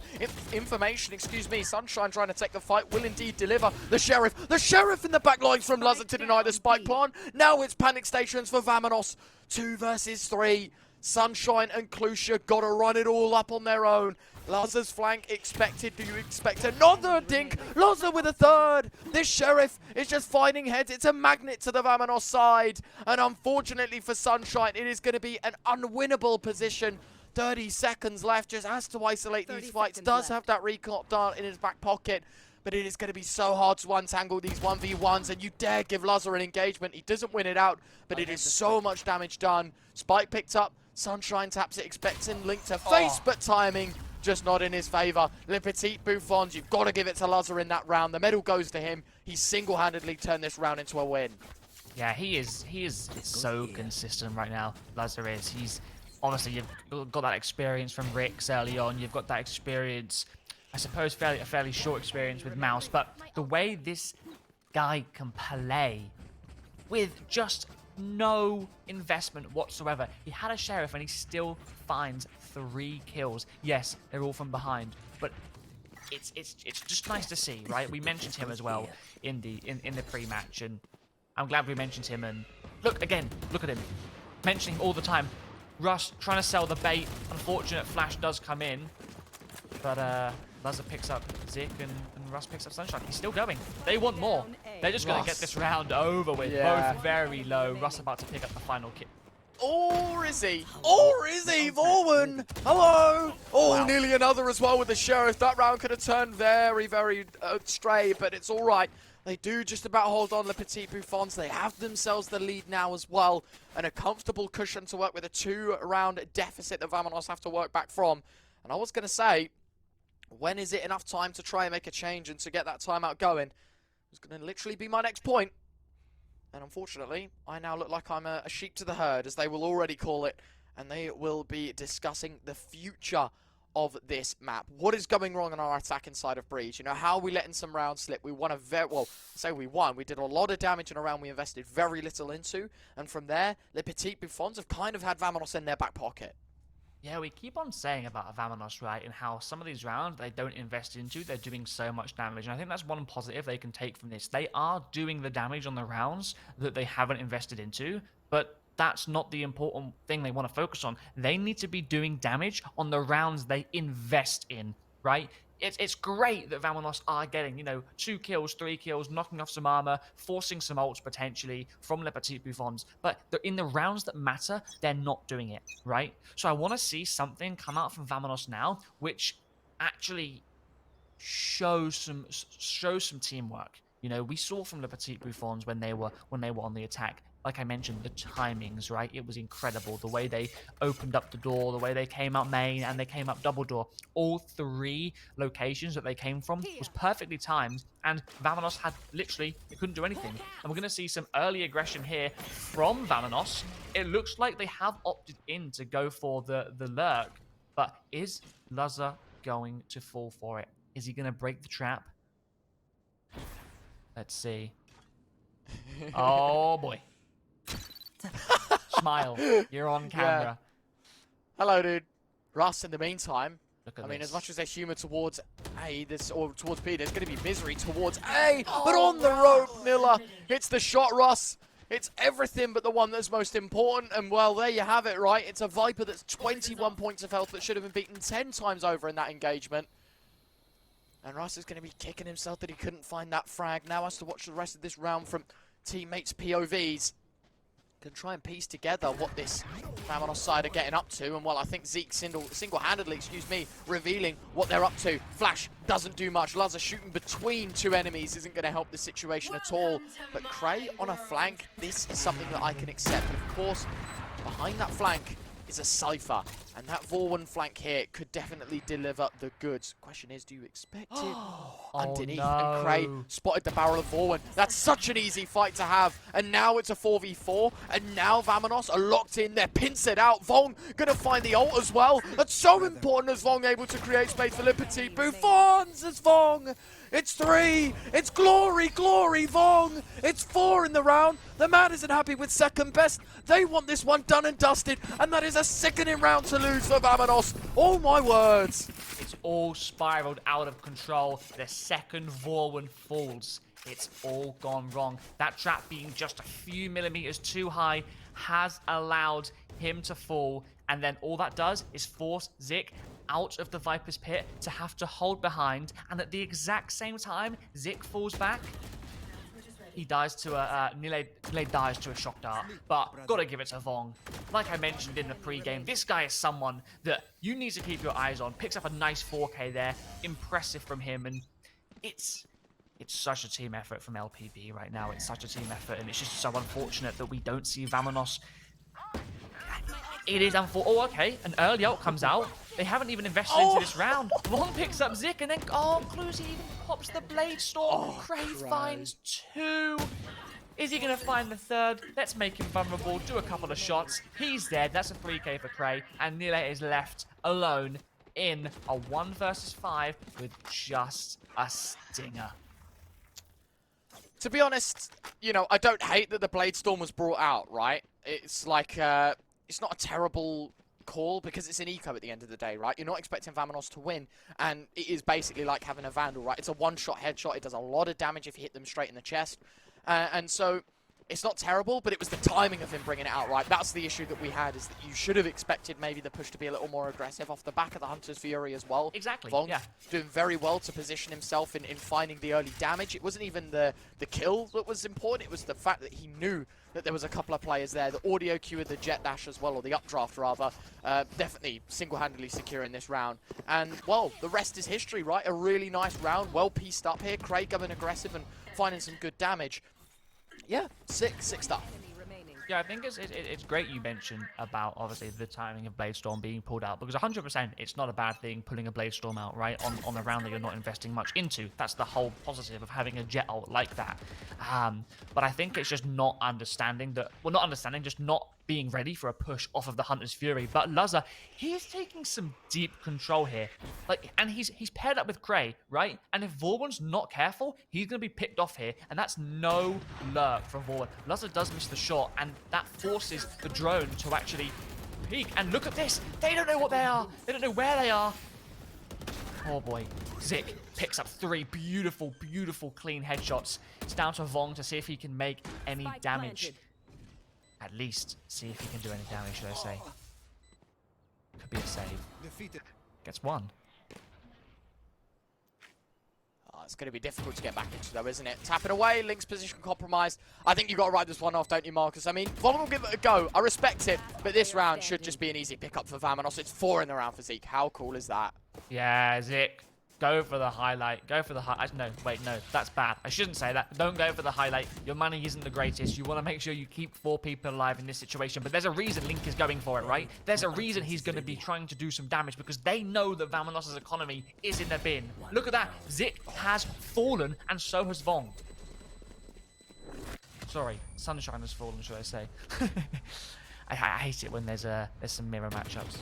Information, Sunshine trying to take the fight, will indeed deliver. The Sheriff in the back lines from LUZUH to deny the spike plant. Now it's panic stations for VAMONOS. 2 versus 3. Sunshine and Clusha gotta run it all up on their own. LUZUH's flank expected. Do you expect another dink? LUZUH with a third. This Sheriff is just finding heads. It's a magnet to the VAMONOS side. And unfortunately for Sunshine, it is going to be an unwinnable position. 30 seconds left. Just has to isolate these fights. Does have that recon dart in his back pocket. But it is going to be so hard to untangle these 1v1s. And you dare give LUZUH an engagement. He doesn't win it out. But it is so much damage done. Spike picked up. Sunshine taps it, expecting Link to face, but timing just not in his favor. Le Petit Bouffons, you've got to give it to LUZUH in that round. The medal goes to him. He single-handedly turned this round into a win. Yeah, he is so consistent right now. LUZUH is. He's obviously, you've got that experience from Rix early on. You've got that experience, I suppose, a fairly short experience with Mouse. But the way this guy can play with just no investment whatsoever. He had a Sheriff and he still finds 3 kills. Yes, they're all from behind, but it's just nice to see, right? We mentioned him as well in the pre-match, and I'm glad we mentioned him. And look at him, mentioning all the time. Russ trying to sell the bait. Unfortunate flash does come in. But LUZUH picks up Zik and Russ picks up Sunshine. He's still going. They want more. They're just going to get this round over with. Yeah. Both very low. Russ about to pick up the final kill. Or is he? Or is he? Vaughan! Hello! Oh, Wow. nearly another as well with the Sheriff. That round could have turned very, very stray, but it's all right. They do just about hold on, the Petits Bouffons. They have themselves the lead now as well, and a comfortable cushion to work with, a 2-round deficit that VAMONOS have to work back from. And I was going to say, when is it enough time to try and make a change and to get that timeout going? It's going to literally be my next point. And unfortunately, I now look like I'm a sheep to the herd, as they will already call it, and they will be discussing the future of this map. What is going wrong on our attack inside of Breach? You know, how are we letting some rounds slip? We won a well, say we won. We did a lot of damage in a round we invested very little into, and from there, the Petits Bouffons have kind of had VAMONOS in their back pocket. Yeah, we keep on saying about VAMONOS, right, and how some of these rounds they don't invest into, they're doing so much damage. And I think that's one positive they can take from this. They are doing the damage on the rounds that they haven't invested into, but that's not the important thing they want to focus on. They need to be doing damage on the rounds they invest in, right? It's great that VAMONOS are getting, you know, 2 kills, 3 kills, knocking off some armor, forcing some ults potentially from the Petits Bouffons. But in the rounds that matter, they're not doing it, right? So I want to see something come out from VAMONOS now, which actually shows some teamwork. You know, we saw from the Petits Bouffons when they were on the attack. Like I mentioned, the timings, right? It was incredible. The way they opened up the door, the way they came out main, and they came up double door. All 3 locations that they came from was perfectly timed, and VAMONOS had literally, they couldn't do anything. And we're going to see some early aggression here from VAMONOS. It looks like they have opted in to go for the lurk, but is LUZUH going to fall for it? Is he going to break the trap? Let's see. Oh, boy. Smile. You're on camera. Hello, dude. Russ, in the meantime, Look at I mean, this. as much as there's humour towards A, or towards B, there's going to be misery towards A. But on the rope, Nilla hits the shot, Russ. It's everything but the one that's most important. And, well, there you have it, right? It's a Viper that's 21 points of health that should have been beaten 10 times over in that engagement. And Russ is going to be kicking himself that he couldn't find that frag. Now has to watch the rest of this round from teammates' POVs. Can try and piece together what this VAMONOS side are getting up to. And, well, I think Zeke single-handedly, revealing what they're up to. Flash doesn't do much. LUZUH shooting between 2 enemies isn't going to help the situation at all. But Cray on a flank, this is something that I can accept. And, of course, behind that flank is a Cypher. And that Vaughan flank here could definitely deliver the goods. Question is, do you expect it? Underneath, no. and Cray spotted the barrel of Vaughan. That's such an easy fight to have. And now it's a 4v4. And now VAMONOS are locked in. They're pincered out. Vong gonna find the ult as well. That's so important as Vong able to create space for Petits Bouffons as Vong. It's 3. It's glory, glory, Vong. It's 4 in the round. The man isn't happy with second best. They want this one done and dusted. And that is a sickening round to lose for VAMONOS. Oh my words. It's all spiraled out of control. The second Vaughan falls. It's all gone wrong. That trap being just a few millimeters too high has allowed him to fall. And then all that does is force Zik out of the Viper's pit to have to hold behind. And at the exact same time, Zik falls back. He dies to a Nile dies to a shock dart, but gotta give it to Vong. Like I mentioned in the pre-game, this guy is someone that you need to keep your eyes on. Picks up a nice 4K there, impressive from him, and it's such a team effort from LPB right now. It's such a team effort, and it's just so unfortunate that we don't see VAMONOS. It is unfortunate. Oh, okay, an early ult comes out. They haven't even invested into this round. Vong picks up Zik, and then LUZUH even pops the Blade Storm. Cray finds 2. Is he going to find the 3rd? Let's make him vulnerable, do a couple of shots. He's dead. That's a 3K for Cray, and Nile is left alone in a 1 versus 5 with just a stinger. To be honest, you know, I don't hate that the Blade Storm was brought out, right? It's like, it's not a terrible call because it's an eco at the end of the day, right? You're not expecting VAMONOS to win, and it is basically like having a Vandal, right? It's a one-shot headshot. It does a lot of damage if you hit them straight in the chest. And so it's not terrible, but it was the timing of him bringing it out right. That's the issue that we had, is that you should have expected maybe the push to be a little more aggressive off the back of the Hunter's Fury as well. Exactly, Vong yeah. doing very well to position himself in finding the early damage. It wasn't even the kill that was important, it was the fact that he knew that there was a couple of players there. The audio cue of the jet dash as well, or the updraft rather, definitely single-handedly securing this round. And, well, the rest is history, right? A really nice round, well pieced up here. Craig coming aggressive and finding some good damage. Yeah, sick stuff. Yeah, I think it's great you mentioned about, obviously, the timing of Bladestorm being pulled out, because 100% it's not a bad thing pulling a Bladestorm out, right, on a round that you're not investing much into. That's the whole positive of having a Jett ult like that. But I think it's just not understanding that, well, not understanding, just not being ready for a push off of the Hunter's Fury. But LUZUH, he is taking some deep control here. Like, and he's paired up with Cray, right? And if Vorwin's not careful, he's going to be picked off here. And that's no lurk from Vorwin. LUZUH does miss the shot, and that forces the drone to actually peek. And look at this. They don't know what they are. They don't know where they are. Oh boy. Zik picks up 3 beautiful, beautiful clean headshots. It's down to Vong to see if he can make any damage. At least see if he can do any damage, should I say. Could be a save. Gets 1. Oh, it's going to be difficult to get back into though, isn't it? Tapping away, Link's position compromised. I think you got to write this one off, don't you, Marcus? I mean, Vong will give it a go. I respect it, but this round should just be an easy pickup for VAMONOS. It's 4 in the round for Zeke. How cool is that? Yeah, Zik. Go for the highlight. Go for the highlight. No, wait, no. That's bad. I shouldn't say that. Don't go for the highlight. Your money isn't the greatest. You want to make sure you keep 4 people alive in this situation. But there's a reason Link is going for it, right? There's a reason he's going to be trying to do some damage, because they know that VAMONOS' economy is in the bin. Look at that. Zik has fallen, and so has Vong. Sorry. Sunshine has fallen, should I say. I hate it when there's some mirror matchups.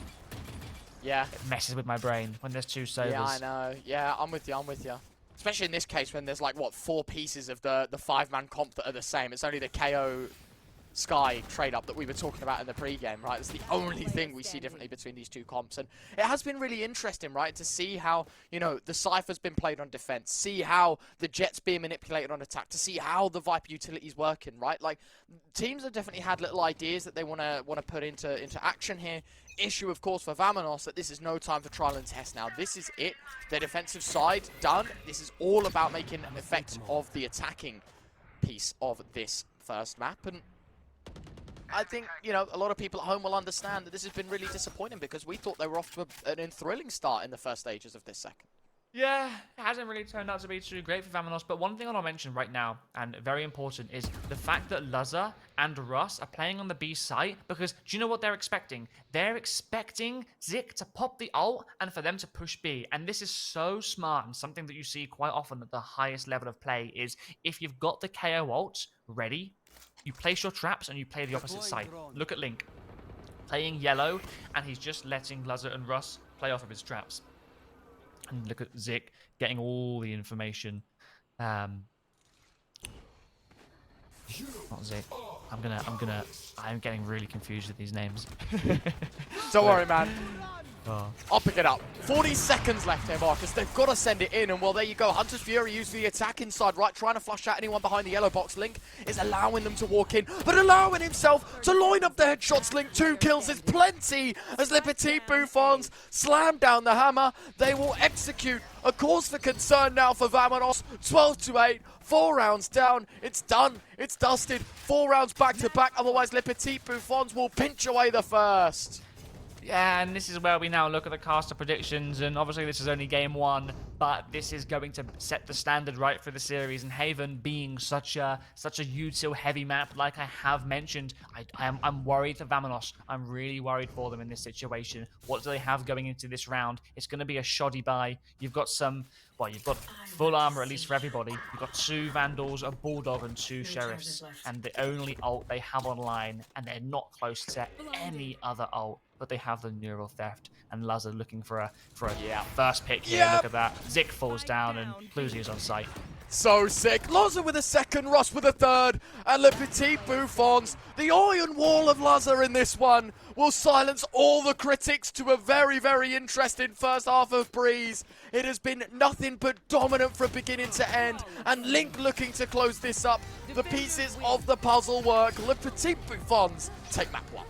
Yeah. It messes with my brain when there's 2 Sobers. Yeah, I know. Yeah, I'm with you. Especially in this case when there's like, what, 4 pieces of the 5-man comp that are the same. It's only the KO Sky trade-up that we were talking about in the pre-game, right? It's the only thing we see differently between these 2 comps. And it has been really interesting, right, to see how, you know, the Cypher's been played on defense, see how the Jett's being manipulated on attack, to see how the Viper utility's working, right? Like, teams have definitely had little ideas that they want to put into action here. Issue, of course, for VAMONOS that this is no time for trial and test now. This is it. Their defensive side done. This is all about making an effect of the attacking piece of this first map. And I think, you know, a lot of people at home will understand that this has been really disappointing, because we thought they were off to an enthralling start in the first stages of this second. Yeah, it hasn't really turned out to be too great for VAMONOS, but one thing I want to mention right now, and very important, is the fact that LUZUH and Russ are playing on the B site, because do you know what they're expecting? They're expecting Zik to pop the ult and for them to push B, and this is so smart, and something that you see quite often at the highest level of play is if you've got the KO ult ready, you place your traps and you play the opposite side. Look at Link, playing yellow, and he's just letting LUZUH and Russ play off of his traps. And look at Zik getting all the information. Not Zik. I'm getting really confused with these names. Don't worry, man. Oh. I'll pick it up. 40 seconds left here, Marcus. They've got to send it in. And, well, there you go. Hunter's Fury used the attack inside, right? Trying to flush out anyone behind the yellow box. Link is allowing them to walk in, but allowing himself to line up the headshots. Link, 2 kills is plenty as the Petits Bouffons slam down the hammer. They will execute a cause for concern now for VAMONOS. 12-8. 4 rounds down. It's done. It's dusted. 4 rounds back to back. Otherwise, Les Petits Bouffons will pinch away the first. Yeah, and this is where we now look at the caster predictions, and obviously this is only game 1, but this is going to set the standard right for the series, and Haven being such a util heavy map, like I have mentioned, I'm worried for VAMONOS. I'm really worried for them in this situation. What do they have going into this round? It's going to be a shoddy buy. You've got you've got full armor, at least for everybody. You've got 2 Vandals, a Bulldog, and 2 Sheriffs. And the only ult they have online, and they're not close to any other ult, but they have the Neural Theft. And LUZUH looking for a first pick here. Look at that. Zik falls down, and LUZUH is on site. So sick. LUZUH with a second, Ross with a third, and Le Petit Bouffons. The iron wall of LUZUH in this one will silence all the critics to a very, very interesting first half of Breeze. It has been nothing but dominant from beginning to end, and Link looking to close this up. The pieces of the puzzle work. Le Petit Bouffons take map 1.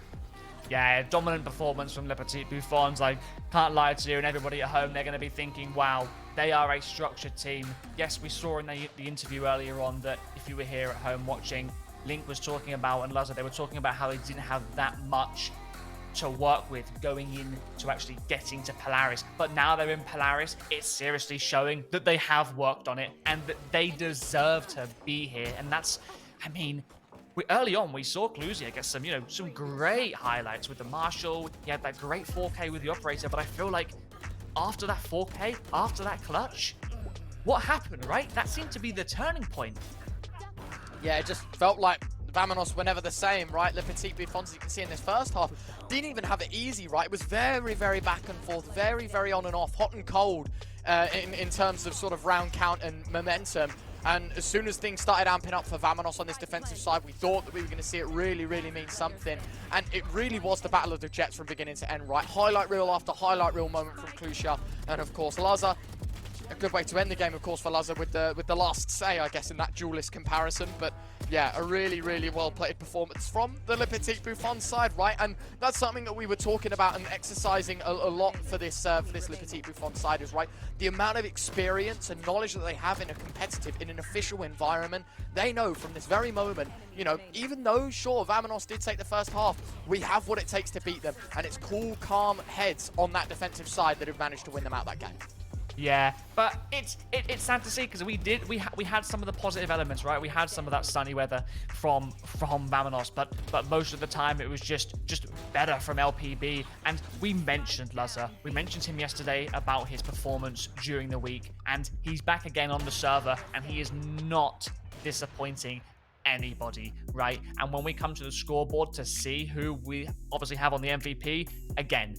Yeah, dominant performance from Le Petit Bouffons. I can't lie to you, and everybody at home, they're going to be thinking, wow, they are a structured team. Yes, we saw in the interview earlier on that if you were here at home watching, Link was talking about, and LUZUH, they were talking about how they didn't have that much to work with going in to actually getting to Polaris. But now they're in Polaris, it's seriously showing that they have worked on it and that they deserve to be here. And that's, I mean, early on, we saw LUZUH get some, some great highlights with the Marshal. He had that great 4K with the Operator, but I feel like after that 4K, after that clutch, what happened, right? That seemed to be the turning point. Yeah, it just felt like VAMONOS were never the same, right? Le Petit Bouffons, as you can see in this first half, didn't even have it easy, right? It was very, very back and forth, very, very on and off, hot and cold in terms of sort of round count and momentum. And as soon as things started amping up for VAMONOS on this defensive side, we thought that we were going to see it really, really mean something. And it really was the battle of the Jets from beginning to end, right? Highlight reel after highlight reel moment from Clusha. And of course, LUZUH. A good way to end the game, of course, for LUZUH with the last say, I guess, in that duelist comparison. But yeah, a really, really well-played performance from the Le Petit Bouffons side, right? And that's something that we were talking about and exercising a lot for this Le Petit Bouffons side is, right? The amount of experience and knowledge that they have in a competitive, in an official environment. They know from this very moment, even though, sure, VAMONOS did take the first half, we have what it takes to beat them. And it's cool, calm heads on that defensive side that have managed to win them out that game. Yeah, but it's sad to see because we had some of the positive elements, right? We had some of that sunny weather from VAMONOS, but most of the time it was just better from LPB. And we mentioned LUZUH. We mentioned him yesterday about his performance during the week, and he's back again on the server, and he is not disappointing anybody, right? And when we come to the scoreboard to see who we obviously have on the MVP, again,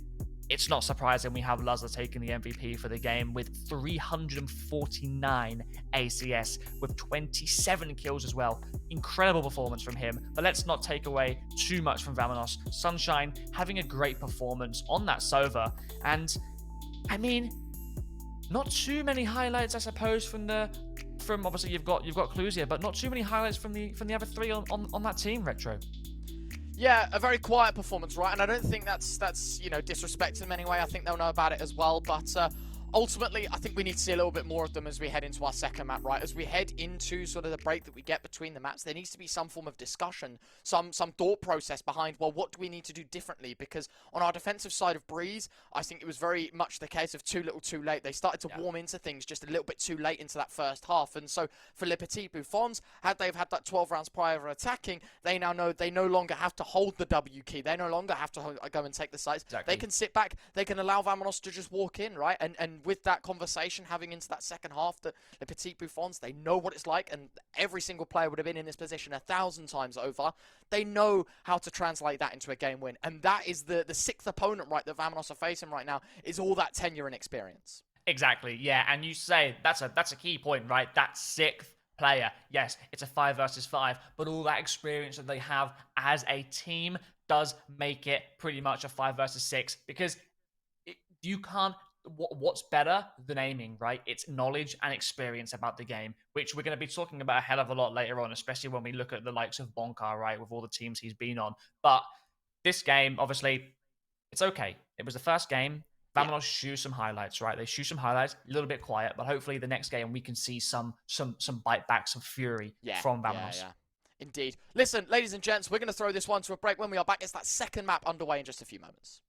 it's not surprising we have LUZUH taking the MVP for the game with 349 ACS with 27 kills as well. Incredible performance from him, but let's not take away too much from VAMONOS. Sunshine having a great performance on that Sova, and I mean, not too many highlights, I suppose, from obviously you've got LUZUH, but not too many highlights from the other three on that team, Retro. Yeah, a very quiet performance, right? And I don't think that's disrespect in any way. I think they'll know about it as well. But ultimately, I think we need to see a little bit more of them as we head into our second map, right? As we head into sort of the break that we get between the maps, there needs to be some form of discussion, some thought process behind, well, what do we need to do differently? Because on our defensive side of Breeze, I think it was very much the case of too little too late. They started to warm into things just a little bit too late into that first half. And so for Le Petit Bouffons, had they had that 12 rounds prior of attacking, they now know they no longer have to hold the W key. They no longer have to go and take the sites. Exactly. They can sit back. They can allow VAMONOS to just walk in, right? And with that conversation having into that second half, the Petits Bouffons, they know what it's like, and every single player would have been in this position 1,000 times over. They know how to translate that into a game win, and that is the sixth opponent, right, that VAMONOS are facing right now, is all that tenure and experience. Exactly, yeah, and you say that's a key point, right? That sixth player, yes, it's a 5 versus 5, but all that experience that they have as a team does make it pretty much a 5 versus 6, because you can't. What's better than aiming, right? It's knowledge and experience about the game, which we're going to be talking about a hell of a lot later on, especially when we look at the likes of Bonkar, right, with all the teams he's been on. But this game, obviously, it's okay. It was the first game. VAMONOS shoot some highlights, right? They shoot some highlights, a little bit quiet, but hopefully the next game we can see some bite back, some fury from VAMONOS. Yeah. Indeed. Listen, ladies and gents, we're going to throw this one to a break. When we are back, it's that second map underway in just a few moments.